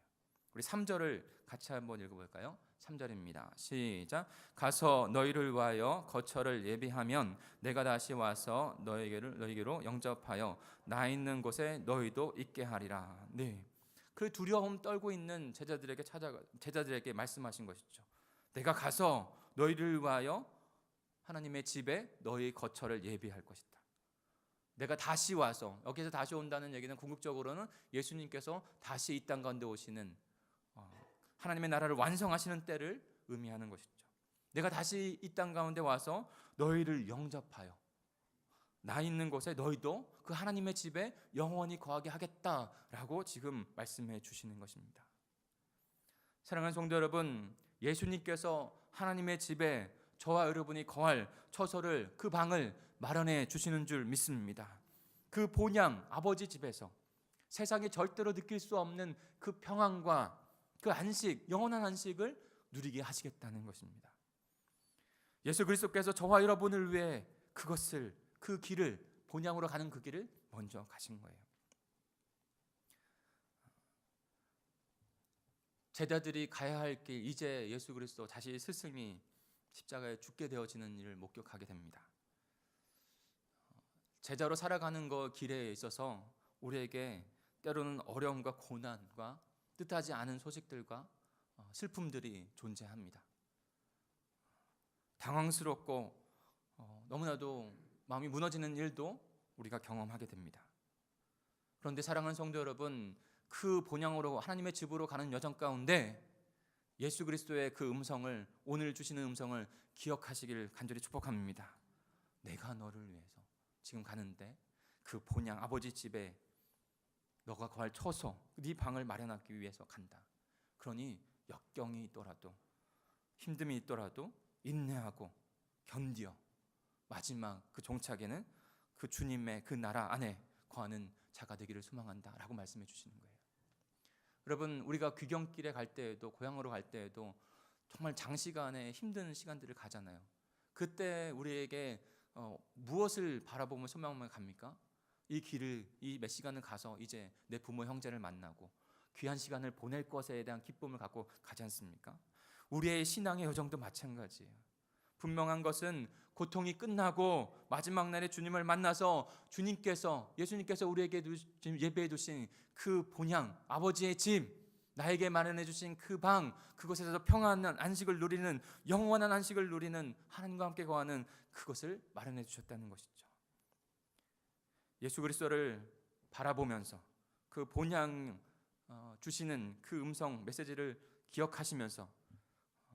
우리 3절을 같이 한번 읽어볼까요? 3절입니다. 시작. 가서 너희를 위하여 거처를 예비하면 내가 다시 와서 너희게로 영접하여 나 있는 곳에 너희도 있게 하리라. 네. 그 두려움 떨고 있는 제자들에게 말씀하신 것이죠. 내가 가서 너희를 위하여 하나님의 집에 너희 거처를 예비할 것이다. 내가 다시 와서, 여기서 다시 온다는 얘기는 궁극적으로는 예수님께서 다시 이 땅 가운데 오시는 하나님의 나라를 완성하시는 때를 의미하는 것이죠. 내가 다시 이 땅 가운데 와서 너희를 영접하여 나 있는 곳에 너희도 그 하나님의 집에 영원히 거하게 하겠다라고 지금 말씀해 주시는 것입니다. 사랑하는 성도 여러분, 예수님께서 하나님의 집에 저와 여러분이 거할 처소를, 그 방을 마련해 주시는 줄 믿습니다. 그 본향 아버지 집에서 세상에 절대로 느낄 수 없는 그 평안과 그 안식, 영원한 안식을 누리게 하시겠다는 것입니다. 예수 그리스도께서 저와 여러분을 위해 그 길을, 본향으로 가는 그 길을 먼저 가신 거예요. 제자들이 가야 할 길, 이제 예수 그리스도 다시 스승이 십자가에 죽게 되어지는 일을 목격하게 됩니다. 제자로 살아가는 것 길에 있어서 우리에게 때로는 어려움과 고난과 뜻하지 않은 소식들과 슬픔들이 존재합니다. 당황스럽고 너무나도 마음이 무너지는 일도 우리가 경험하게 됩니다. 그런데 사랑하는 성도 여러분, 그 본향으로 하나님의 집으로 가는 여정 가운데 예수 그리스도의 그 음성을, 오늘 주시는 음성을 기억하시길 간절히 축복합니다. 내가 너를 위해서 지금 가는데 그 본향 아버지 집에 너가 거할 처소, 네 방을 마련하기 위해서 간다. 그러니 역경이 있더라도, 힘듦이 있더라도 인내하고 견디어 마지막 그 종착에는 그 주님의 그 나라 안에 거하는 자가 되기를 소망한다 라고 말씀해 주시는 거예요. 여러분, 우리가 귀경길에 갈 때에도, 고향으로 갈 때에도 정말 장시간의 힘든 시간들을 가잖아요. 그때 우리에게 무엇을 바라보며 소망하며 갑니까? 이 길을, 이 몇 시간을 가서 이제 내 부모 형제를 만나고 귀한 시간을 보낼 것에 대한 기쁨을 갖고 가지 않습니까? 우리의 신앙의 여정도 마찬가지예요. 분명한 것은 고통이 끝나고 마지막 날에 주님을 만나서 예수님께서 우리에게 예배해 두신 그 본향, 아버지의 집, 나에게 마련해 주신 그 방, 그곳에서 평안한 안식을 누리는, 영원한 안식을 누리는, 하나님과 함께 거하는 그것을 마련해 주셨다는 것이죠. 예수 그리스도를 바라보면서 그 본향 주시는 그 음성 메시지를 기억하시면서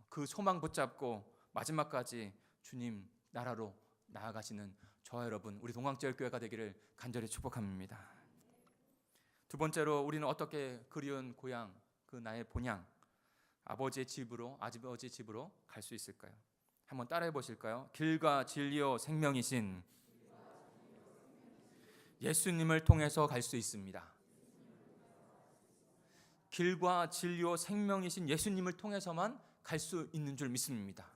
그 소망 붙잡고 마지막까지 주님 나라로 나아가시는 저와 여러분, 우리 동광제일교회가 되기를 간절히 축복합니다. 두 번째로, 우리는 어떻게 그리운 고향, 그 나의 본향, 아버지의 집으로 갈 수 있을까요? 한번 따라해 보실까요? 길과 진리요 생명이신 예수님을 통해서 갈 수 있습니다. 길과 진리요 생명이신 예수님을 통해서만 갈 수 있는 줄 믿습니다.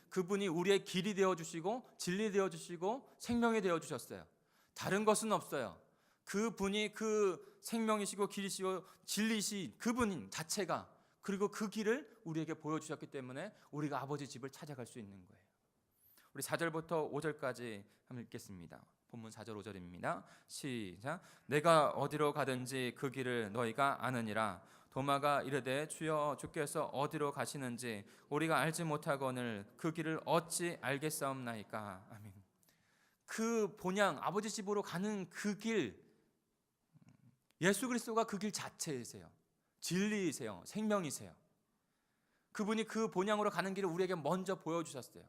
그분이 우리의 길이 되어주시고 진리 되어주시고 생명이 되어주셨어요. 다른 것은 없어요. 그분이 그 생명이시고 길이시고 진리시 그분 자체가, 그리고 그 길을 우리에게 보여주셨기 때문에 우리가 아버지 집을 찾아갈 수 있는 거예요. 우리 4절부터 5절까지 한번 읽겠습니다. 본문 4절 5절입니다. 시작. 내가 어디로 가든지 그 길을 너희가 아느니라. 도마가 이르되 주여 주께서 어디로 가시는지 우리가 알지 못하거늘 그 길을 어찌 알겠사옵나이까. 아멘. 그 본향 아버지 집으로 가는 그 길, 예수 그리스도가 그 길 자체이세요. 진리이세요. 생명이세요. 그분이 그 본향으로 가는 길을 우리에게 먼저 보여주셨어요.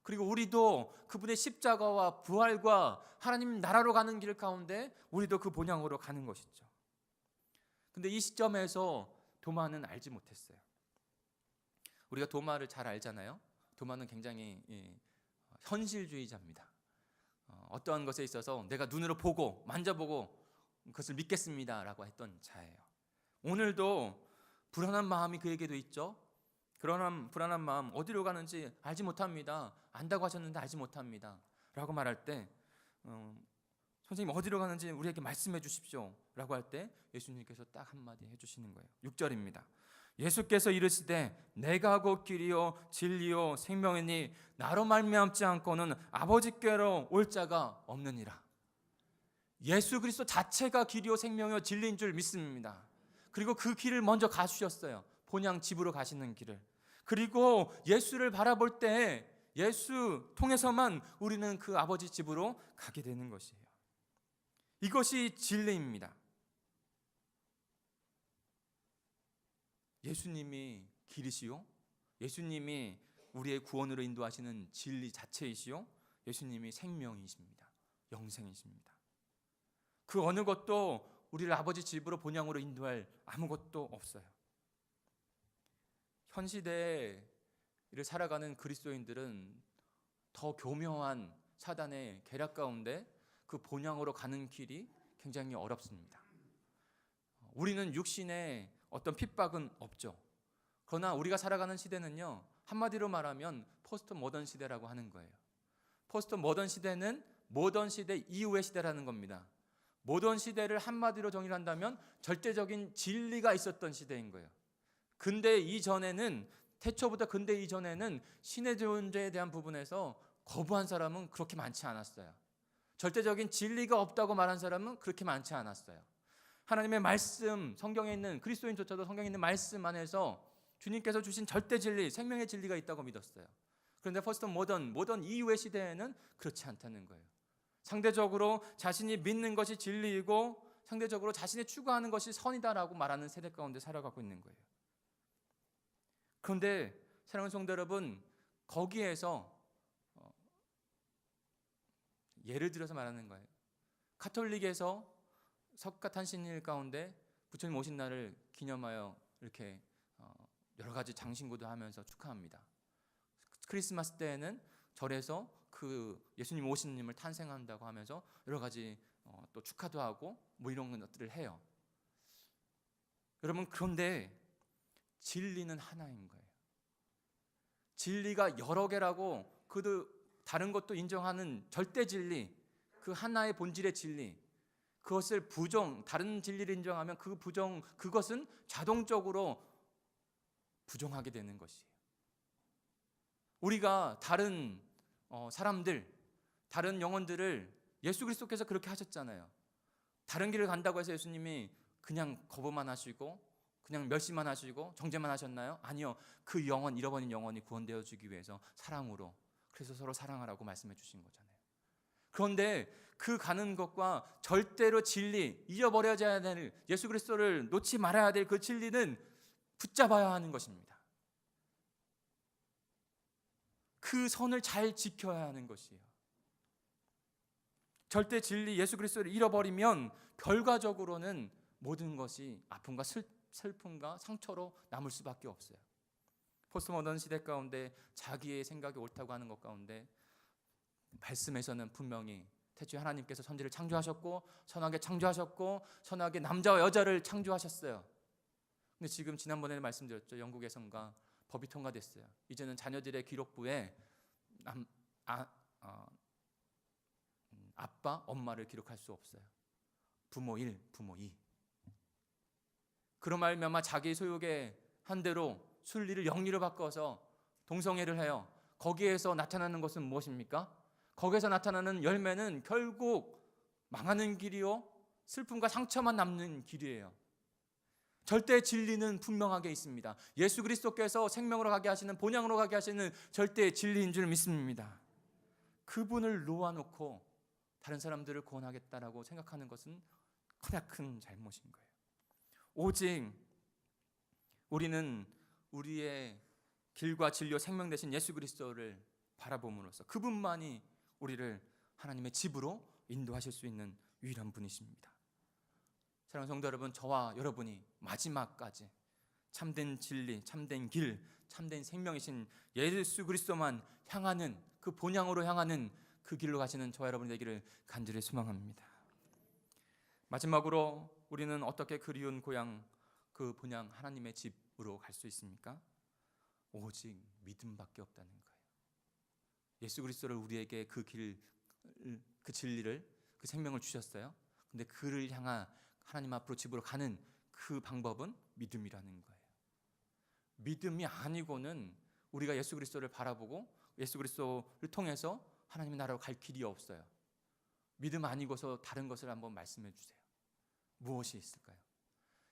그리고 우리도 그분의 십자가와 부활과 하나님 나라로 가는 길 가운데 우리도 그 본향으로 가는 것이죠. 근데 이 시점에서 도마는 알지 못했어요. 우리가 도마를 잘 알잖아요. 도마는 굉장히 현실주의자입니다. 어떠한 것에 있어서 내가 눈으로 보고 만져보고 그것을 믿겠습니다라고 했던 자예요. 오늘도 불안한 마음이 그에게도 있죠. 불안한 마음, 어디로 가는지 알지 못합니다. 안다고 하셨는데 알지 못합니다 라고 말할 때 선생님 어디로 가는지 우리에게 말씀해 주십시오 라고 할 때 예수님께서 딱 한마디 해주시는 거예요. 6절입니다. 예수께서 이르시되 내가 곧 길이요 진리요 생명이니 나로 말미암지 않고는 아버지께로 올 자가 없느니라. 예수 그리스도 자체가 길이요 생명이요 진리인 줄 믿습니다. 그리고 그 길을 먼저 가주셨어요. 본향 집으로 가시는 길을. 그리고 예수를 바라볼 때 예수 통해서만 우리는 그 아버지 집으로 가게 되는 것이에요. 이것이 진리입니다. 예수님이 길이시요, 예수님이 우리의 구원으로 인도하시는 진리 자체이시요, 예수님이 생명이십니다. 영생이십니다. 그 어느 것도 우리를 아버지 집으로 본향으로 인도할 아무것도 없어요. 현 시대를 살아가는 그리스도인들은 더 교묘한 사단의 계략 가운데 그 본향으로 가는 길이 굉장히 어렵습니다. 우리는 육신에 어떤 핍박은 없죠. 그러나 우리가 살아가는 시대는요, 한마디로 말하면 포스트 모던 시대라고 하는 거예요. 포스트 모던 시대는 모던 시대 이후의 시대라는 겁니다. 모던 시대를 한마디로 정의를 한다면 절대적인 진리가 있었던 시대인 거예요. 근대 이전에는, 태초부터 근대 이전에는 신의 존재에 대한 부분에서 거부한 사람은 그렇게 많지 않았어요. 절대적인 진리가 없다고 말한 사람은 그렇게 많지 않았어요. 하나님의 말씀, 성경에 있는, 그리스도인조차도 성경에 있는 말씀 안에서 주님께서 주신 절대 진리, 생명의 진리가 있다고 믿었어요. 그런데 포스트 모던 이후의 시대에는 그렇지 않다는 거예요. 상대적으로 자신이 믿는 것이 진리이고 상대적으로 자신이 추구하는 것이 선이다라고 말하는 세대 가운데 살아가고 있는 거예요. 그런데 사랑하는 성도 여러분, 거기에서 예를 들어서 말하는 거예요. 가톨릭에서 석가탄신일 가운데 부처님 오신 날을 기념하여 이렇게 여러 가지 장신구도 하면서 축하합니다. 크리스마스 때에는 절에서 그 예수님 오신 님을 탄생한다고 하면서 여러 가지 또 축하도 하고 뭐 이런 것들을 해요. 여러분, 그런데 진리는 하나인 거예요. 진리가 여러 개라고 다른 것도 인정하는 절대 진리, 그 하나의 본질의 진리, 그것을 다른 진리를 인정하면 그것은 자동적으로 부정하게 되는 것이에요. 우리가 다른 사람들, 다른 영혼들을 예수 그리스도께서 그렇게 하셨잖아요. 다른 길을 간다고 해서 예수님이 그냥 거부만 하시고 그냥 멸시만 하시고 정죄만 하셨나요? 아니요. 그 영혼, 잃어버린 영혼이 구원되어 주기 위해서 사랑으로, 그래서 서로 사랑하라고 말씀해 주신 거잖아요. 그런데 그 가는 것과 절대로 진리, 잊어버려져야 될, 예수 그리스도를 놓지 말아야 될 그 진리는 붙잡아야 하는 것입니다. 그 선을 잘 지켜야 하는 것이에요. 절대 진리 예수 그리스도를 잃어버리면 결과적으로는 모든 것이 아픔과 슬픔과 상처로 남을 수밖에 없어요. 포스트모던 시대 가운데 자기의 생각이 옳다고 하는 것 가운데 말씀에서는 분명히 태초에 하나님께서 천지를 창조하셨고 선하게 창조하셨고 선하게 남자와 여자를 창조하셨어요. 근데 지금 지난번에 말씀드렸죠. 영국에선가 법이 통과됐어요. 이제는 자녀들의 기록부에 아빠, 엄마를 기록할 수 없어요. 부모 1, 부모 2. 그런 말미암아 자기 소욕에 한 대로 순리를 영리로 바꿔서 동성애를 해요. 거기에서 나타나는 것은 무엇입니까? 거기에서 나타나는 열매는 결국 망하는 길이요, 슬픔과 상처만 남는 길이에요. 절대 진리는 분명하게 있습니다. 예수 그리스도께서 생명으로 가게 하시는, 본향으로 가게 하시는 절대 진리인 줄 믿습니다. 그분을 놓아놓고 다른 사람들을 구원하겠다라고 생각하는 것은 크나큰 잘못인 거예요. 오직 우리는 우리의 길과 진리와 생명 되신 예수 그리스도를 바라봄으로써 그분만이 우리를 하나님의 집으로 인도하실 수 있는 유일한 분이십니다. 사랑하는 성도 여러분, 저와 여러분이 마지막까지 참된 진리, 참된 길, 참된 생명이신 예수 그리스도만 향하는, 그 본향으로 향하는 그 길로 가시는 저와 여러분이 되기를 간절히 소망합니다. 마지막으로 우리는 어떻게 그리운 고향, 그 본향 하나님의 집으로 갈 수 있습니까? 오직 믿음밖에 없다는 거예요. 예수 그리스도를 우리에게 그 길, 그 진리를, 그 생명을 주셨어요. 근데 그를 향한 하나님 앞으로 집으로 가는 그 방법은 믿음이라는 거예요. 믿음이 아니고는 우리가 예수 그리스도를 바라보고 예수 그리스도를 통해서 하나님의 나라로 갈 길이 없어요. 믿음 아니고서 다른 것을 한번 말씀해 주세요. 무엇이 있을까요?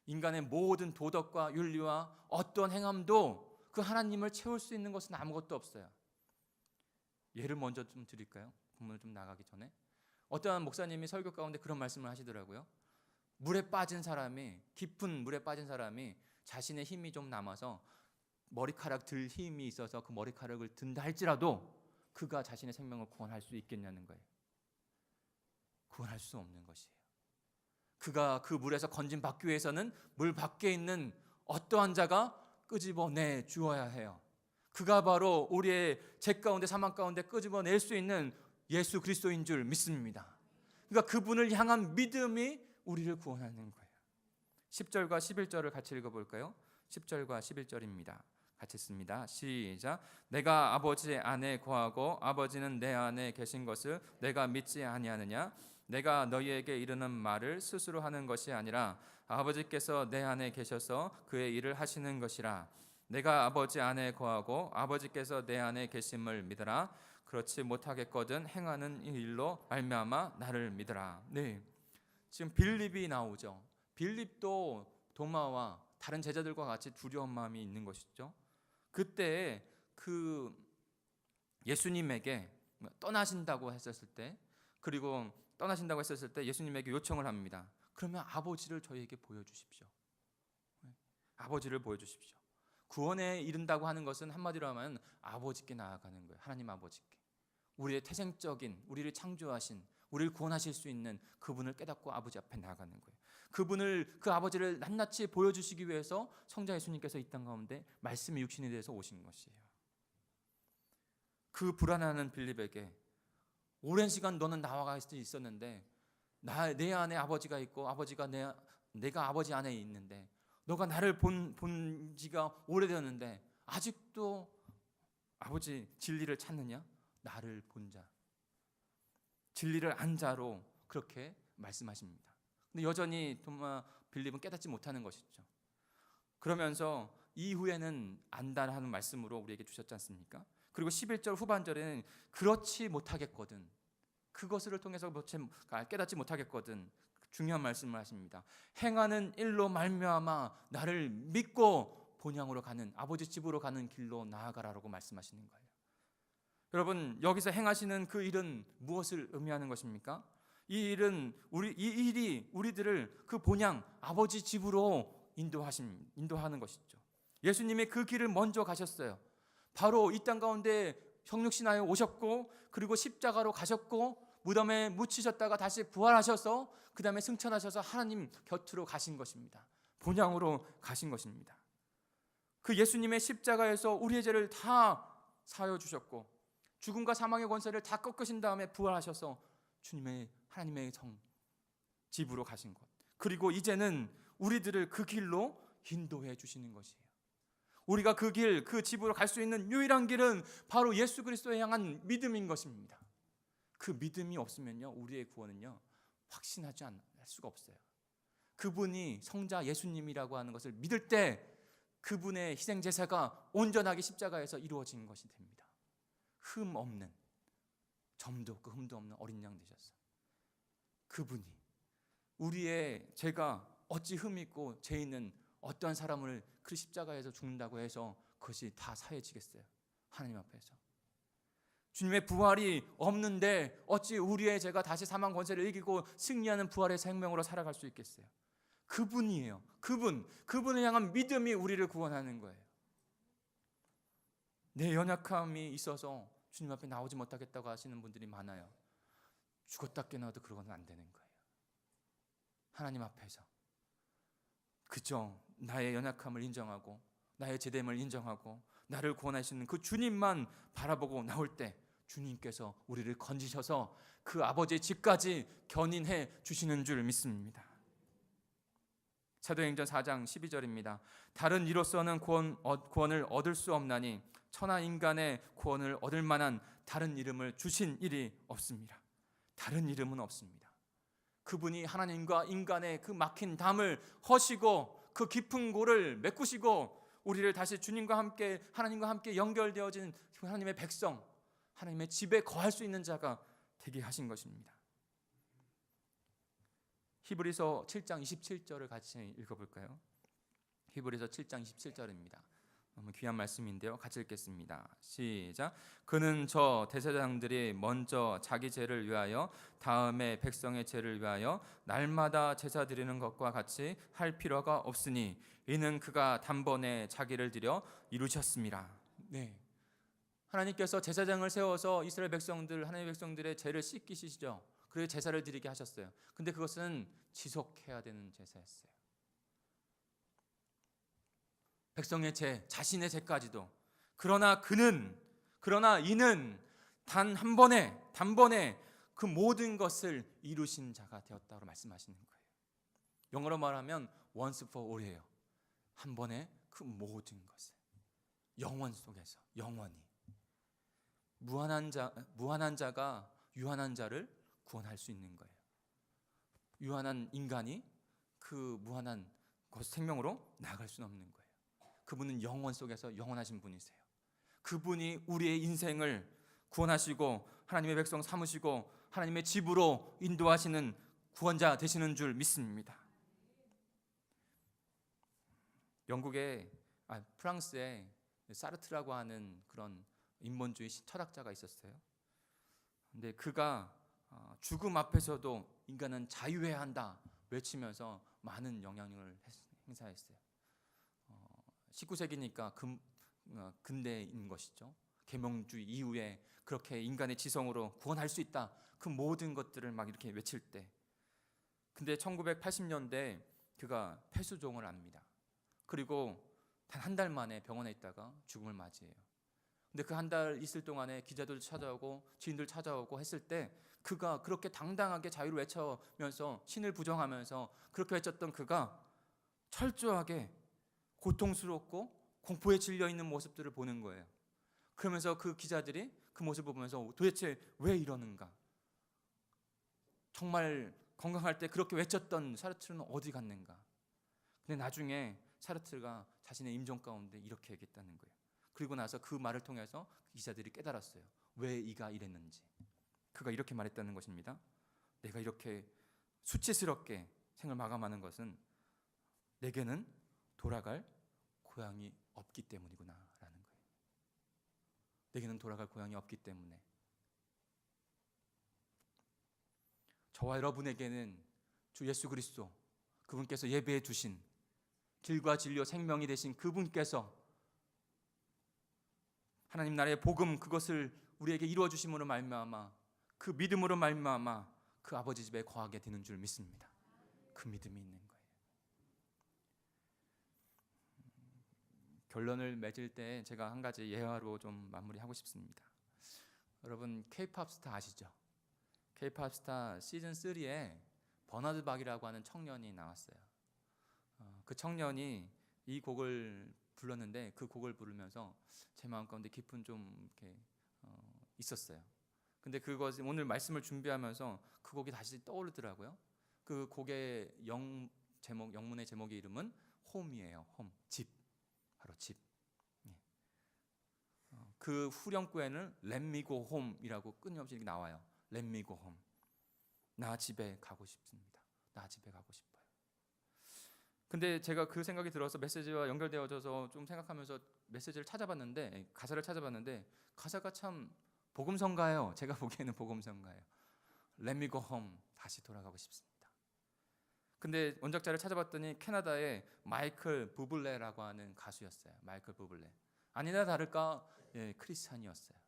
인간의 모든 도덕과 윤리와 어떤 행함도 그 하나님을 채울 수 있는 것은 아무것도 없어요. 예를 먼저 좀 드릴까요? 본문을 좀 나가기 전에 어떠한 목사님이 설교 가운데 그런 말씀을 하시더라고요. 물에 빠진 사람이, 깊은 물에 빠진 사람이 자신의 힘이 좀 남아서 머리카락 들 힘이 있어서 그 머리카락을 든다 할지라도 그가 자신의 생명을 구원할 수 있겠냐는 거예요. 구원할 수 없는 것이에요. 그가 그 물에서 건진받기 위해서는 물 밖에 있는 어떠한 자가 끄집어내 주어야 해요. 그가 바로 우리의 죄 가운데 사망 가운데 끄집어낼 수 있는 예수 그리스도인 줄 믿습니다. 그러니까 그분을 향한 믿음이 우리를 구원하는 거예요. 10절과 11절을 같이 읽어볼까요? 10절과 11절입니다. 같이 씁니다. 시작. 내가 아버지 안에 거하고 아버지는 내 안에 계신 것을 내가 믿지 아니하느냐? 내가 너희에게 이르는 말을 스스로 하는 것이 아니라 아버지께서 내 안에 계셔서 그의 일을 하시는 것이라. 내가 아버지 안에 거하고 아버지께서 내 안에 계심을 믿으라. 그렇지 못하겠거든 행하는 일로 말미암아 나를 믿으라. 네, 지금 빌립이 나오죠. 빌립도 도마와 다른 제자들과 같이 두려운 마음이 있는 것이죠. 그때 그 예수님에게 떠나신다고 했었을 때, 그리고 떠나신다고 했었을 때 예수님에게 요청을 합니다. 그러면 아버지를 저희에게 보여주십시오. 아버지를 보여주십시오. 구원에 이른다고 하는 것은 한마디로 하면 아버지께 나아가는 거예요. 하나님 아버지께. 우리의 태생적인, 우리를 창조하신, 우리를 구원하실 수 있는 그분을 깨닫고 아버지 앞에 나아가는 거예요. 그분을, 그 아버지를 낱낱이 보여주시기 위해서 성자 예수님께서 이 땅 가운데 말씀의 육신이 되어서 오신 것이에요. 그 불안해하는 빌립에게 오랜 시간 너는 나와 있었는데 내 안에 아버지가 있고 아버지가 내가 아버지 안에 있는데 너가 나를 본 지가 오래되었는데 아직도 아버지 진리를 찾느냐? 나를 본 자, 진리를 안 자로 그렇게 말씀하십니다. 근데 여전히 도마 빌립은 깨닫지 못하는 것이죠. 그러면서 이후에는 안다라는 말씀으로 우리에게 주셨지 않습니까? 그리고 11절 후반절에는 그렇지 못하겠거든, 그것을 통해서 깨닫지 못하겠거든, 중요한 말씀을 하십니다. 행하는 일로 말미암아 나를 믿고 본향으로 가는, 아버지 집으로 가는 길로 나아가라라고 말씀하시는 거예요. 여러분, 여기서 행하시는 그 일은 무엇을 의미하는 것입니까? 이 일이 우리들을 그 본향 아버지 집으로 인도하는 것이죠. 예수님이 그 길을 먼저 가셨어요. 바로 이 땅 가운데 성육신하에 오셨고, 그리고 십자가로 가셨고, 무덤에 묻히셨다가 다시 부활하셔서 그 다음에 승천하셔서 하나님 곁으로 가신 것입니다. 본향으로 가신 것입니다. 그 예수님의 십자가에서 우리의 죄를 다 사하여 주셨고 죽음과 사망의 권세를 다 꺾으신 다음에 부활하셔서 주님의 하나님의 집으로 가신 것, 그리고 이제는 우리들을 그 길로 인도해 주시는 것이에요. 우리가 그 길, 그 집으로 갈 수 있는 유일한 길은 바로 예수 그리스도에 향한 믿음인 것입니다. 그 믿음이 없으면요, 우리의 구원은요 확신하지 않을 수가 없어요. 그분이 성자 예수님이라고 하는 것을 믿을 때 그분의 희생 제사가 온전하게 십자가에서 이루어진 것이 됩니다. 흠 없는, 점도 없고 흠도 없는 어린 양 되셨어요. 그분이 우리의 죄가 어찌 흠 있고 죄 있는 어떠한 사람을 그 십자가에서 죽는다고 해서 그것이 다 사해지겠어요? 하나님 앞에서. 주님의 부활이 없는데 어찌 우리의 죄가 다시 사망 권세를 이기고 승리하는 부활의 생명으로 살아갈 수 있겠어요? 그분이에요. 그분을 향한 믿음이 우리를 구원하는 거예요. 내 연약함이 있어서 주님 앞에 나오지 못하겠다고 하시는 분들이 많아요. 죽었다 깨어나도 그러고는 안 되는 거예요. 하나님 앞에서 그저 나의 연약함을 인정하고 나의 죄됨을 인정하고 나를 구원하시는 그 주님만 바라보고 나올 때 주님께서 우리를 건지셔서 그 아버지의 집까지 견인해 주시는 줄 믿습니다. 사도행전 4장 12절입니다. 다른 이로서는 구원을 얻을 수 없나니 천하 인간의 구원을 얻을 만한 다른 이름을 주신 일이 없습니다. 다른 이름은 없습니다. 그분이 하나님과 인간의 그 막힌 담을 허시고 그 깊은 골을 메꾸시고 우리를 다시 주님과 함께 하나님과 함께 연결되어진 하나님의 백성, 하나님의 집에 거할 수 있는 자가 되게 하신 것입니다. 히브리서 7장 27절을 같이 읽어볼까요? 히브리서 7장 27절입니다. 너무 귀한 말씀인데요. 같이 읽겠습니다. 시작. 그는 저 대제사장들이 먼저 자기 죄를 위하여 다음에 백성의 죄를 위하여 날마다 제사 드리는 것과 같이 할 필요가 없으니 이는 그가 단번에 자기를 드려 이루셨습니다. 네. 하나님께서 제사장을 세워서 이스라엘 백성들, 하나님의 백성들의 죄를 씻기시죠. 그래서 제사를 드리게 하셨어요. 근데 그것은 지속해야 되는 제사였어요. 백성의 죄, 자신의 죄까지도. 그러나 이는 단 한 번에, 단번에 그 모든 것을 이루신 자가 되었다고 말씀하시는 거예요. 영어로 말하면 once for all이에요. 한 번에 그 모든 것을 영원 속에서 영원히 무한한 자가 유한한 자를 구원할 수 있는 거예요. 유한한 인간이 그 무한한 생명으로 나아갈 수는 없는 거예요. 그분은 영원 속에서 영원하신 분이세요. 그분이 우리의 인생을 구원하시고 하나님의 백성 삼으시고 하나님의 집으로 인도하시는 구원자 되시는 줄 믿습니다. 프랑스에 사르트라고 하는 그런 인본주의 철학자가 있었어요. 근데 그가 죽음 앞에서도 인간은 자유해야 한다 외치면서 많은 영향력을 행사했어요. 19세기니까 근대인 것이죠. 계명주의 이후에 그렇게 인간의 지성으로 구원할 수 있다. 그 모든 것들을 막 이렇게 외칠 때. 근데 1980년대 그가 폐수종을 압니다. 그리고 단 한 달 만에 병원에 있다가 죽음을 맞이해요. 근데 그 한 달 있을 동안에 기자들 찾아오고 지인들 찾아오고 했을 때 그가 그렇게 당당하게 자유를 외쳐면서 신을 부정하면서 그렇게 외쳤던 그가 철저하게 고통스럽고 공포에 질려 있는 모습들을 보는 거예요. 그러면서 그 기자들이 그 모습을 보면서 도대체 왜 이러는가? 정말 건강할 때 그렇게 외쳤던 사르트르는 어디 갔는가? 근데 나중에 사르트르가 자신의 임종 가운데 이렇게 얘기했다는 거예요. 그리고 나서 그 말을 통해서 기자들이 깨달았어요. 왜 이가 이랬는지. 그가 이렇게 말했다는 것입니다. 내가 이렇게 수치스럽게 생을 마감하는 것은 내게는 돌아갈 고향이 없기 때문이구나 라는 거예요. 내게는 돌아갈 고향이 없기 때문에 저와 여러분에게는 주 예수 그리스도 그분께서 예배해 주신 길과 진리와 생명이 되신 그분께서 하나님 나라의 복음 그것을 우리에게 이루어 주심으로 말미암아 그 믿음으로 말미암아 그 아버지 집에 거하게 되는 줄 믿습니다. 그 믿음이 있는 거예요. 결론을 맺을 때 제가 한 가지 예화로 좀 마무리하고 싶습니다. 여러분 K-팝 스타 아시죠? K-팝 스타 시즌 3에 버나드 박이라고 하는 청년이 나왔어요. 그 청년이 이 곡을 불렀는데 그 곡을 부르면서 제 마음 가운데 깊은 좀 이렇게 있었어요. 근데 그것 오늘 말씀을 준비하면서 그 곡이 다시 떠오르더라고요. 그 곡의 영문의 제목의 이름은 홈이에요. 홈, 집, 바로 집. 그 후렴구에는 Let me go home이라고 끊임없이 이렇게 나와요. Let me go home. 나 집에 가고 싶습니다. 나 집에 가고 싶어요. 근데 제가 그 생각이 들어서 메시지와 연결되어져서 좀 생각하면서 메시지를 찾아봤는데 가사를 찾아봤는데 가사가 참 복음성가예요. 제가 보기에는 복음성가예요. Let me go home. 다시 돌아가고 싶습니다. 근데 원작자를 찾아봤더니 캐나다의 마이클 부블레라고 하는 가수였어요. 마이클 부블레. 아니나 다를까 크리스찬이었어요.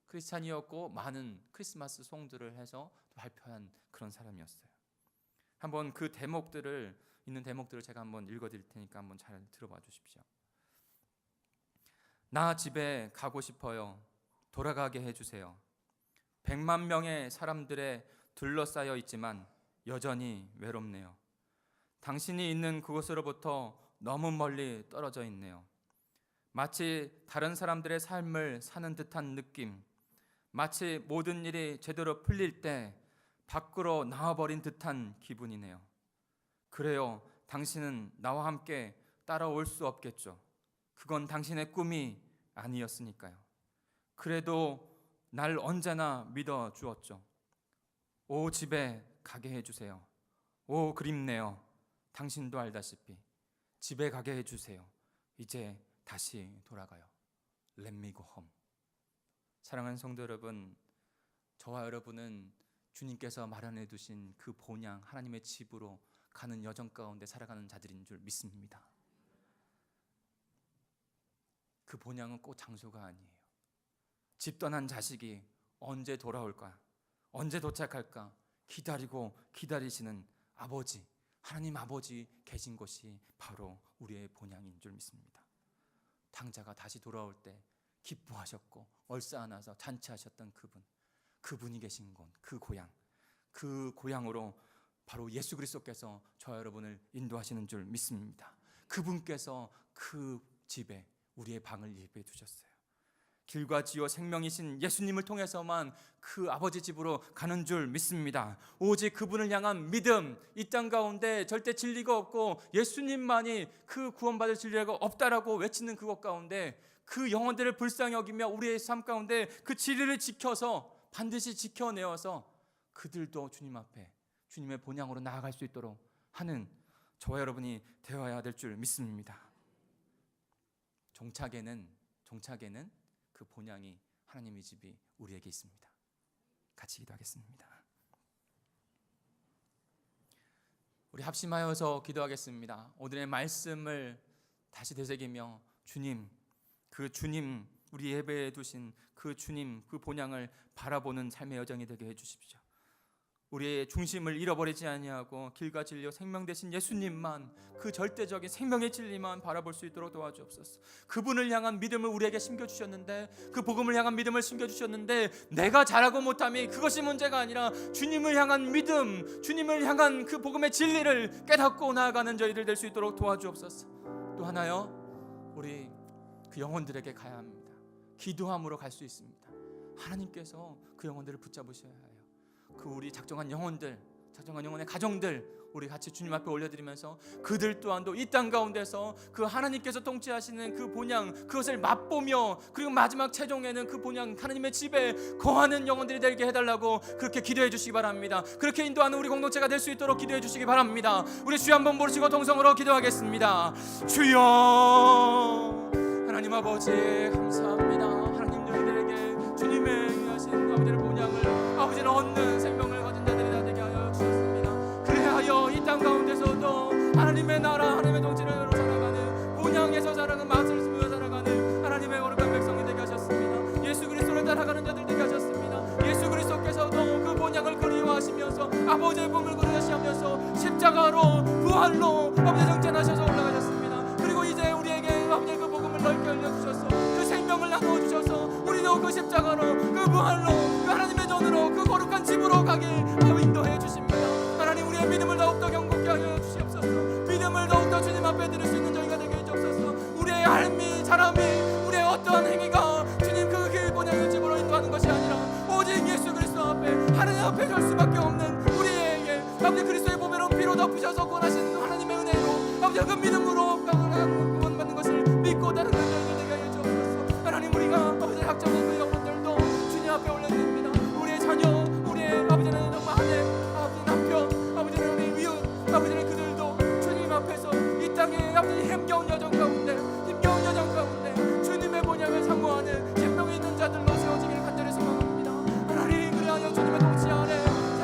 크리스찬이었고 많은 크리스마스 송들을 해서 발표한 그런 사람이었어요. 한번 그 있는 대목들을 제가 한번 읽어드릴 테니까 한번 잘 들어봐 주십시오. 나 집에 가고 싶어요. 돌아가게 해주세요. 100만 명의 사람들에 둘러싸여 있지만 여전히 외롭네요. 당신이 있는 그곳으로부터 너무 멀리 떨어져 있네요. 마치 다른 사람들의 삶을 사는 듯한 느낌, 마치 모든 일이 제대로 풀릴 때 밖으로 나와버린 듯한 기분이네요. 그래요, 당신은 나와 함께 따라올 수 없겠죠. 그건 당신의 꿈이 아니었으니까요. 그래도 날 언제나 믿어 주었죠. 오, 집에 가게 해주세요. 오, 그립네요. 당신도 알다시피 집에 가게 해주세요. 이제 다시 돌아가요. Let me go home. 사랑하는 성도 여러분, 저와 여러분은 주님께서 마련해 두신 그 본향 하나님의 집으로 가는 여정 가운데 살아가는 자들인 줄 믿습니다. 그 본향은 꼭 장소가 아니에요. 집 떠난 자식이 언제 돌아올까, 언제 도착할까 기다리고 기다리시는 아버지, 하나님 아버지 계신 곳이 바로 우리의 본향인 줄 믿습니다. 탕자가 다시 돌아올 때 기뻐하셨고 얼싸안아서 잔치하셨던 그분이 계신 곳, 그 고향, 그 고향으로 바로 예수 그리스도께서 저와 여러분을 인도하시는 줄 믿습니다. 그분께서 그 집에 우리의 방을 예비해 두셨어요. 길과 지요 생명이신 예수님을 통해서만 그 아버지 집으로 가는 줄 믿습니다. 오직 그분을 향한 믿음, 이 땅 가운데 절대 진리가 없고 예수님만이 그 구원받을 진리가 없다라고 외치는 그것 가운데 그 영혼들을 불쌍히 여기며 우리의 삶 가운데 그 진리를 지켜서 반드시 지켜내어서 그들도 주님 앞에 주님의 본향으로 나아갈 수 있도록 하는 저와 여러분이 되어야 될 줄 믿습니다. 종착에는 그 본향이 하나님의 집이 우리에게 있습니다. 같이 기도하겠습니다. 우리 합심하여서 기도하겠습니다. 오늘의 말씀을 다시 되새기며 주님, 우리 예배에 두신 그 주님, 그 본향을 바라보는 삶의 여정이 되게 해주십시오. 우리의 중심을 잃어버리지 아니하고 길과 진리와 생명 되신 예수님만, 그 절대적인 생명의 진리만 바라볼 수 있도록 도와주옵소서. 그분을 향한 믿음을 우리에게 심겨주셨는데, 그 복음을 향한 믿음을 심겨주셨는데 내가 잘하고 못함이 그것이 문제가 아니라 주님을 향한 믿음, 주님을 향한 그 복음의 진리를 깨닫고 나아가는 저희들 될 수 있도록 도와주옵소서. 또 하나요, 우리 그 영혼들에게 가야 합니다. 기도함으로 갈 수 있습니다. 하나님께서 그 영혼들을 붙잡으셔야 해요. 그 우리 작정한 영혼들, 작정한 영혼의 가정들 우리 같이 주님 앞에 올려드리면서 그들 또한도 이 땅 가운데서 그 하나님께서 통치하시는 그 본향, 그것을 맛보며 그리고 마지막 최종에는 그 본향 하나님의 집에 거하는 영혼들이 되게 해달라고 그렇게 기도해 주시기 바랍니다. 그렇게 인도하는 우리 공동체가 될 수 있도록 기도해 주시기 바랍니다. 우리 주여 한번 부르시고 동성으로 기도하겠습니다. 주여, 하나님 아버지 감사합니다. 하나님 저희들에게 주님의 하신 아버지의 본향을 아버지는 얻는 생명을 가진 자들이 다 되게 하여 주셨습니다. 그래하여 이 땅 가운데서도 하나님의 나라, 하나님의 통치를 살아가는 본향에서 살아가는 맛을 쓰며 살아가는 하나님의 거룩한 백성이 되게 하셨습니다. 예수 그리스도를 따라가는 자들 되게 하셨습니다. 예수 그리스도께서도 그 본향을 그리워하시면서 아버지의 몸을 그리워하시면서 십자가로 부활로 아버지 승천하셔서 올라가셨습니다. 그리고 이제 우리에게 아버지의 그 복음을 넓게 알려주셔서 그 생명을 나눠주셔서 우리도 그 십자가로 그 부활로 그 하나님의 전으로 그 거룩한 집으로 가게 인도해 주십니다. 하나님 우리의 믿음을 더욱더 경고케 하여 주시옵소서. 믿음을 더욱더 주님 앞에 드릴 수 있는 저희가 되게 해주옵소서. 우리의 삶이 자람이 우리의 어떠한 행위가 주님 그 본향의 집으로 인도하는 것이 아니라 오직 예수 그리스도 앞에 하나님 앞에 설 수밖에 없는 우리에게 아버지 그리스도의 보배로 피로 덮으셔서 권하시는 하나님의 은혜로 아버지 그 믿음으로 구원받는 것을 믿고 따르는 저희들 되게 하여 주옵소서. 하나님 우리가 아버지 학자분 그 영혼들도 주님 앞에 올려드립니다. 우리의 자녀, 우리의 아버지는 정말 아내, 아버지 남편, 아버지는 우리 이웃, 아버지는 그들도 주님 앞에서 이 땅에 아버지 힘겨운 여정 가운데 주님의 본향을 사모하는 생명이 있는 자들로 세워지기를 간절히 소망합니다. 하나님 그리하여 주님의 통치 아래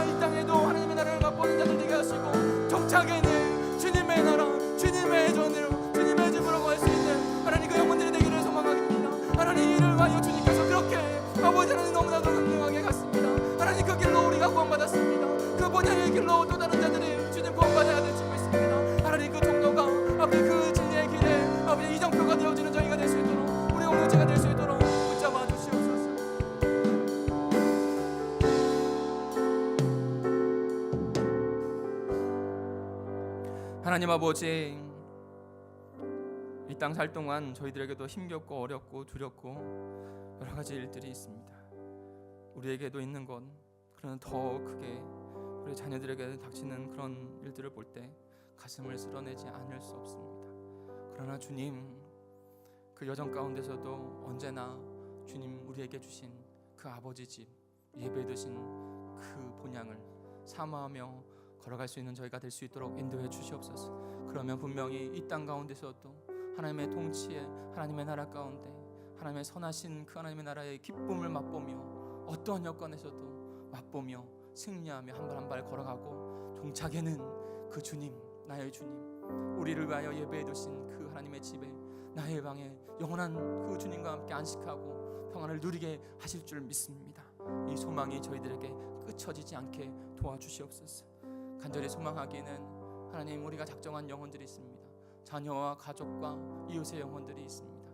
이 땅에도 하나님의 나라를 맛보는 자들 되게 하시고 정착에는 주님의 나라, 주님의 전으로 주님의 집으로 갈 수 있는 하나님 그 영혼들이 되기를 소망합니다. 하나님 이를 위하여 주님께서 그렇게 아버지 하나님 너무나도 강력하게 갔습니다. 하나님 그 길로 우리가 구원받았습니다. 그 본향의 길로 또 다른 자들이 주님 구원받아야 될 줄 믿습니다. 하나님 그 통로가 아버지 그 진리의 길에 아버지 이정표가 되어주는 저희가 될 수 있도록 우리 공동체가 될 수 있도록 붙잡아 주시옵소서. 하나님 아버지, 이 땅 살 동안 저희들에게도 힘겹고 어렵고 두렵고 여러 가지 일들이 있습니다. 우리에게도 있는 것, 그러나 더 크게 우리 자녀들에게 닥치는 그런 일들을 볼 때 가슴을 쓸어내지 않을 수 없습니다. 그러나 주님, 그 여정 가운데서도 언제나 주님 우리에게 주신 그 아버지 집, 예배 드신 그 본향을 사모하며 걸어갈 수 있는 저희가 될 수 있도록 인도해 주시옵소서. 그러면 분명히 이 땅 가운데서도 하나님의 통치에, 하나님의 나라 가운데 하나님의 선하신 그 하나님의 나라의 기쁨을 맛보며 어떠한 여건에서도 맛보며 승리하며 한 발 한 발 걸어가고, 종착에는 그 주님, 나의 주님, 우리를 위하여 예배해 두신 그 하나님의 집에, 나의 방에 영원한 그 주님과 함께 안식하고 평안을 누리게 하실 줄 믿습니다. 이 소망이 저희들에게 끝처지지 않게 도와주시옵소서. 간절히 소망하기에는 하나님, 우리가 작정한 영혼들이 있습니다. 자녀와 가족과 이웃의 영혼들이 있습니다.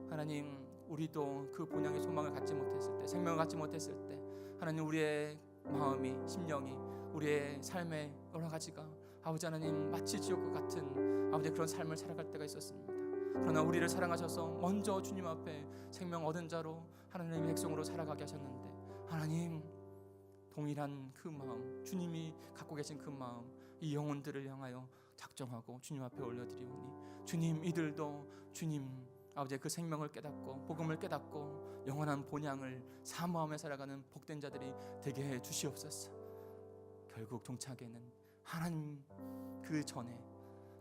하나님, 우리도 그 본향의 소망을 갖지 못했을 때, 생명을 갖지 못했을 때, 하나님, 우리의 마음이, 심령이, 우리의 삶의 여러 가지가 아버지 하나님 마치 지옥과 같은 아버지 그런 삶을 살아갈 때가 있었습니다. 그러나 우리를 사랑하셔서 먼저 주님 앞에 생명 얻은 자로 하나님의 백성으로 살아가게 하셨는데, 하나님, 동일한 그 마음, 주님이 갖고 계신 그 마음, 이 영혼들을 향하여 작정하고 주님 앞에 올려드리오니, 주님, 이들도 주님 아버지의 그 생명을 깨닫고 복음을 깨닫고 영원한 본향을 사모하며 살아가는 복된 자들이 되게 해 주시옵소서. 결국 종착에는 하나님 그 전에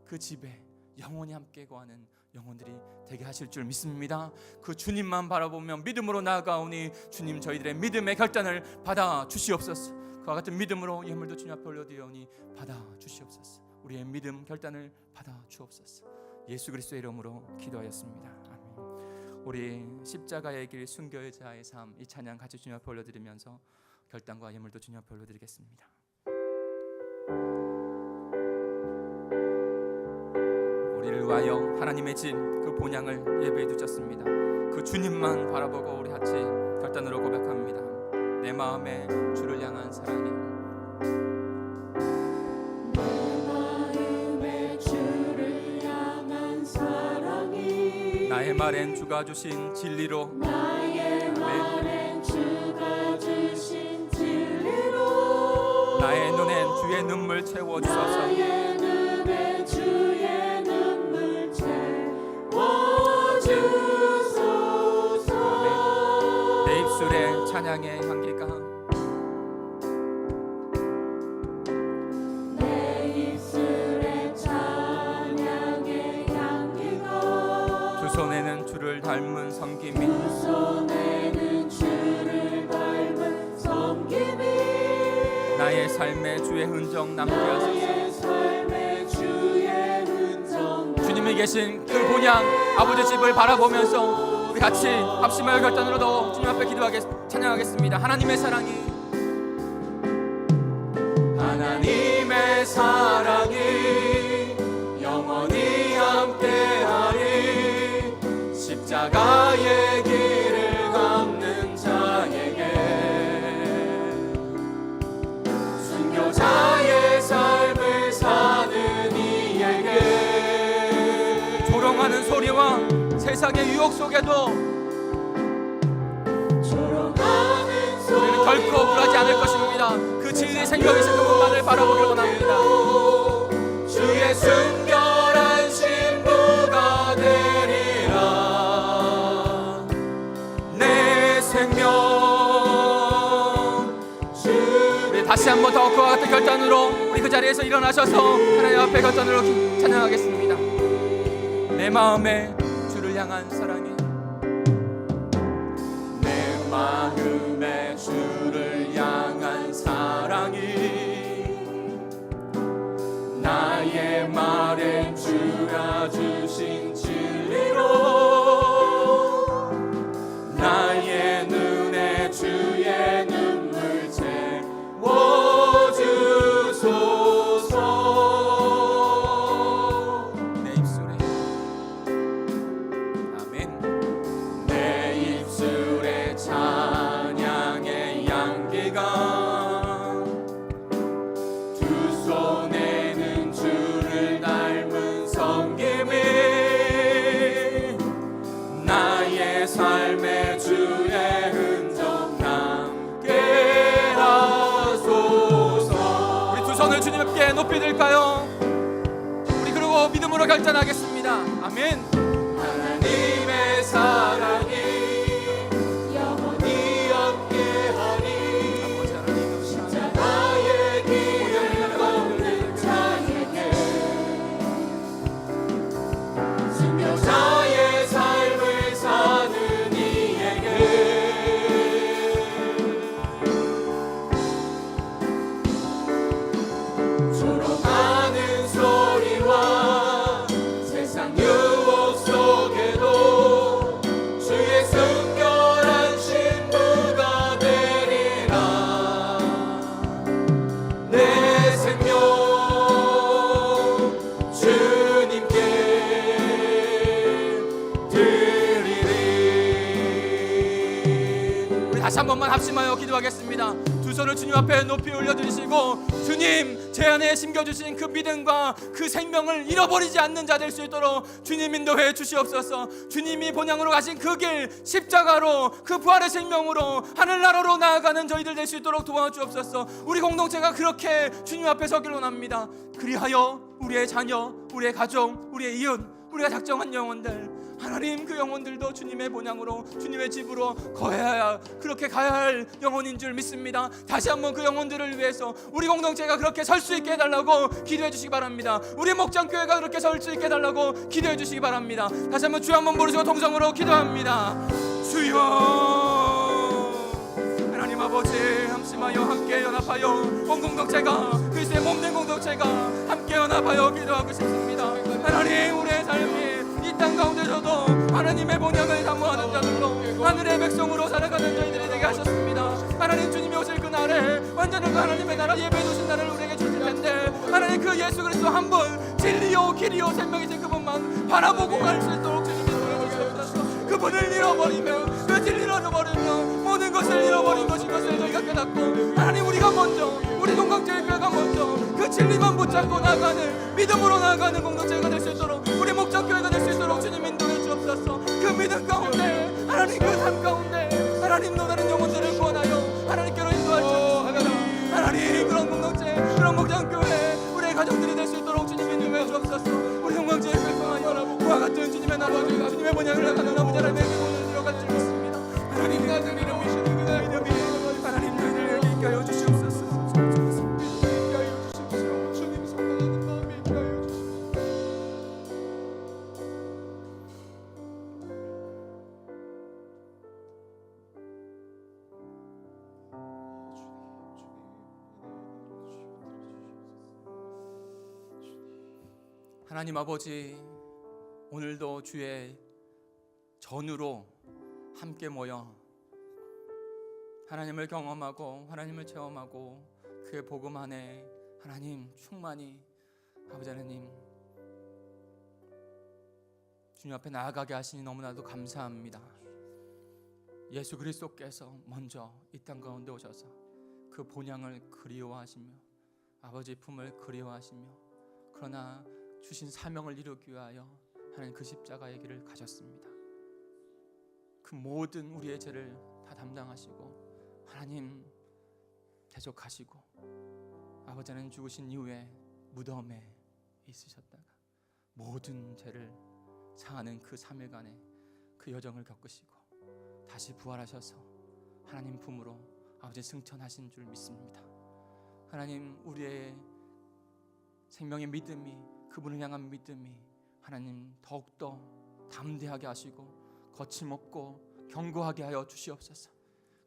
그 집에 영원히 함께 거하는 영혼들이 되게 하실 줄 믿습니다. 그 주님만 바라보며 믿음으로 나아가오니 주님, 저희들의 믿음의 결단을 받아 주시옵소서. 그와 같은 믿음으로 예물도 주님 앞에 올려드리오니 받아 주시옵소서. 우리의 믿음 결단을 받아 주옵소서. 예수 그리스도의 이름으로 기도하였습니다. 아멘. 우리 십자가의 길, 순교의 자의 삶, 이 찬양 같이 주님 앞에 올려드리면서 결단과 예물도 주님 앞에 올려드리겠습니다. 우리를 위하여 하나님의 집, 그 본향을 예배해 두셨습니다. 그 주님만 바라보고 우리 같이 결단으로 고백합니다. 내 마음에 주를 향한 사랑이, 나의 말엔 주가 주신 진리로, 나의 말엔 주가 주신 진리로, 나의 눈엔 주의 눈물 채워 주소서. 나의 눈에 주의 눈물 채워 주소서. 내 입술에 찬양의 향기가, 내 입술에 찬양의 향기가, 두 손에는 주를 닮은 섬김이, 두 손에는 주를 닮은 섬김이, 나의 삶에 주의 흔적 남게 하소서. 나의 삶에 주의 흔적 주님이 계신 그 본향 아버지 집을 바라보면서 우리 같이 합심하여 결단으로도 주님 앞에 찬양하겠습니다. 하나님의 사랑이, 하나님의 사랑이 영원히 함께하리. 십자가의 길을 걷는 자에게, 순교자의 삶을 사는 이에게, 조롱하는 소리와 세상의 유혹 속에도 조롱하는 우리는 결코 굴하지 않을 것입니다. 그 진리 생명이신 그분만을 바라보길 원합니다. 주의 순결한 신부가 되리라. 내 생명, 우리 다시 한번 더 그와 같은 결단으로 우리 그 자리에서 일어나셔서 하나님 앞에 결단으로 찬양하겠습니다. 내 마음에 주를 향한 사랑이, 내 마음에 주를 향한 사랑이, 나의 말에 주가 주신 진리로, 나의 눈에 주의 눈물 채워 주소서. 내 입술에, 아멘. 내 입술에 찬양의 향기가, 두 손에는 주를 함께 높이 들까요? 우리 그리고 믿음으로 결단하겠습니다. 아멘. 하나님의 사랑이 영원히 함께하니 십자가의 길을 걷는 자에게 순교자의 삶을 사는 이에게 졸업하는 소리와 세상 유혹 속에도 주의 순결한 신부가 되리라. 내 생명 주님께 드리리. 우리 다시 한 번만 합심하여 기도하겠습니다. 두 손을 주님 앞에 높이 올려드리시고, 주님 제 안에 심겨주신 그 믿음과 그 생명을 잃어버리지 않는 자 될 수 있도록 주님 인도해 주시옵소서. 주님이 본향으로 가신 그 길, 십자가로 그 부활의 생명으로 하늘나라로 나아가는 저희들 될 수 있도록 도와주옵소서. 우리 공동체가 그렇게 주님 앞에 서길 원합니다. 그리하여 우리의 자녀, 우리의 가족, 우리의 이웃, 우리가 작정한 영혼들, 하나님 그 영혼들도 주님의 본향으로, 주님의 집으로 거해야, 그렇게 가야 할 영혼인 줄 믿습니다. 다시 한번 그 영혼들을 위해서 우리 공동체가 그렇게 설 수 있게 해달라고 기도해 주시기 바랍니다. 우리 목장교회가 그렇게 설 수 있게 해달라고 기도해 주시기 바랍니다. 다시 한번 주여 한번 부르시고 동성으로 기도합니다. 주여, 하나님 아버지, 함심하여 함께 연합하여 온 공동체가, 그리스도의 몸된 공동체가 함께 연합하여 기도하고 싶습니다. 하나님, 우리의 삶이 이 땅 가운데서도 하나님의 본향을 사모하는 자들로, 하늘의 백성으로 살아가는 저희들이 되게 하셨습니다. 하나님, 주님이 오실 그날에 완전한 그 하나님의 나라 예배해 주신 날을 우리에게 주실 텐데, 하나님 그 예수 그리스도 한 분, 진리요 길이요 생명이신 그분만 바라보고 갈 수 있도록 주님이 도와주시옵소서. 그분을 잃어버리면, 그 진리를 잃어버리면 모든 것을 잃어버린 것인 것을 저희가 깨닫고, 하나님 우리가 먼저, 우리 동강제일교회가 먼저 그 진리만 붙잡고 나가는, 믿음으로 나가는 공동체가 될 수 있도록, 우리 목적교회가 될 수 있도록 주님 인도해 주옵소서. 그 믿음 가운데, 하나님 그 삶 가운데 하나님 너다른 영혼들을 구원하여 하나님께로 인도할 줄 믿습니다. 하나님, 그런 공동체, 그런 목장교회, 우리의 가정들이 될 수 있도록 주님 인도해 주옵소서. 우리 동강제일교회 통하여 그와 같은 주님의 나라, 주님의 본향을 나가는 아버지 하나님의 그곳을 들어갈 줄 믿습니다. 하나님, 나들 이름 미시는 그날 이름이, 하나님 너희를 있게 하여 주시옵소서. 주님 사랑하는 마음이 있게 하여 주시옵소서. 하나님 아버지, 오늘도 주의 전으로 함께 모여 하나님을 경험하고 하나님을 체험하고 그의 복음 안에 하나님 충만히, 아버지 하나님 주님 앞에 나아가게 하시니 너무나도 감사합니다. 예수 그리스도께서 먼저 이 땅 가운데 오셔서 그 본향을 그리워하시며 아버지의 품을 그리워하시며, 그러나 주신 사명을 이루기 위하여 하나님 그 십자가의 길을 가셨습니다. 그 모든 우리의 죄를 다 담당하시고 하나님 대적하시고, 아버지 하나님 죽으신 이후에 무덤에 있으셨다가 모든 죄를 사하는 그 3일간의 그 여정을 겪으시고 다시 부활하셔서 하나님 품으로 아버지 승천하신 줄 믿습니다. 하나님, 우리의 생명의 믿음이, 그분을 향한 믿음이 하나님 더욱더 담대하게 하시고 거침없고 견고하게 하여 주시옵소서.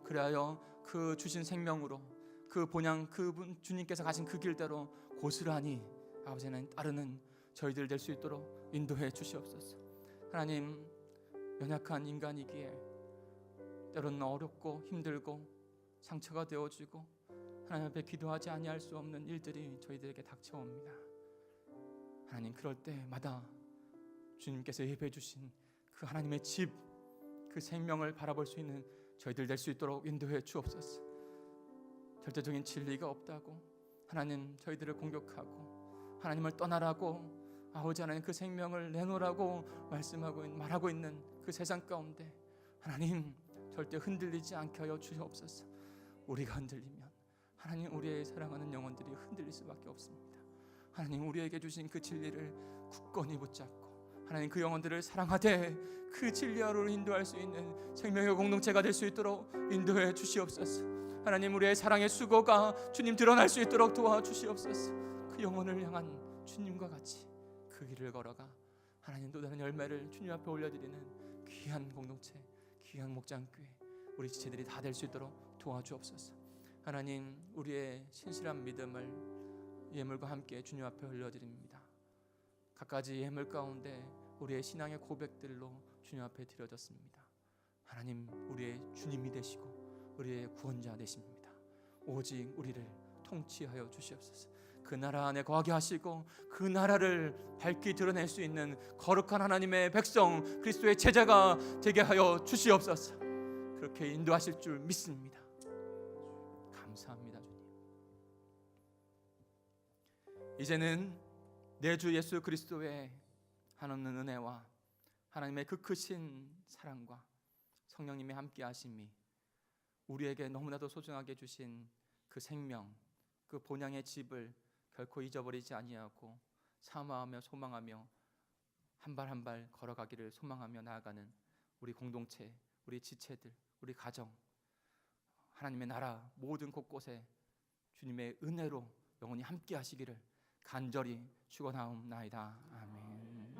그리하여 그 주신 생명으로 그 본향, 그분 주님께서 가신 그 길대로 고스란히 아버지 하나님 따르는 저희들 될 수 있도록 인도해 주시옵소서. 하나님, 연약한 인간이기에 때로는 어렵고 힘들고 상처가 되어지고 하나님 앞에 기도하지 아니할 수 없는 일들이 저희들에게 닥쳐옵니다. 하나님, 그럴 때마다 주님께서 예배해 주신 그 하나님의 집, 그 생명을 바라볼 수 있는 저희들 될 수 있도록 인도해 주옵소서. 절대적인 진리가 없다고 하나님 저희들을 공격하고 하나님을 떠나라고 아버지 하나님 그 생명을 내놓으라고 말하고 있는 그 세상 가운데 하나님 절대 흔들리지 않게 하여 주옵소서. 우리가 흔들리면 하나님 우리의 사랑하는 영혼들이 흔들릴 수밖에 없습니다. 하나님 우리에게 주신 그 진리를 굳건히 붙잡고 하나님 그 영혼들을 사랑하되 그 진리하로 인도할 수 있는 생명의 공동체가 될 수 있도록 인도해 주시옵소서. 하나님 우리의 사랑의 수고가 주님 드러날 수 있도록 도와주시옵소서. 그 영혼을 향한 주님과 같이 그 길을 걸어가 하나님 또 다른 열매를 주님 앞에 올려드리는 귀한 공동체, 귀한 목장교회 우리 지체들이 다 될 수 있도록 도와주옵소서. 하나님 우리의 신실한 믿음을 예물과 함께 주님 앞에 올려드립니다. 갖가지 예물 가운데 우리의 신앙의 고백들로 주님 앞에 드려졌습니다. 하나님 우리의 주님이 되시고 우리의 구원자 되십니다. 오직 우리를 통치하여 주시옵소서. 그 나라 안에 거하게 하시고 그 나라를 밝히 드러낼 수 있는 거룩한 하나님의 백성 그리스도의 제자가 되게 하여 주시옵소서. 그렇게 인도하실 줄 믿습니다. 감사합니다 주님. 이제는 내 주 예수 그리스도의 한없는 은혜와 하나님의 그 크신 사랑과 성령님의 함께 하심이 우리에게 너무나도 소중하게 주신 그 생명, 그 본향의 집을 결코 잊어버리지 아니하고 사모하며 소망하며 한 발 한 발 걸어가기를 소망하며 나아가는 우리 공동체, 우리 지체들, 우리 가정, 하나님의 나라 모든 곳곳에 주님의 은혜로 영원히 함께 하시기를 간절히 축원하옵나이다. 아멘.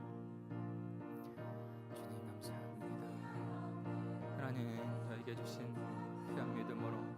주님 감사합니다. 하나님 저에게 주신 귀한 믿음으로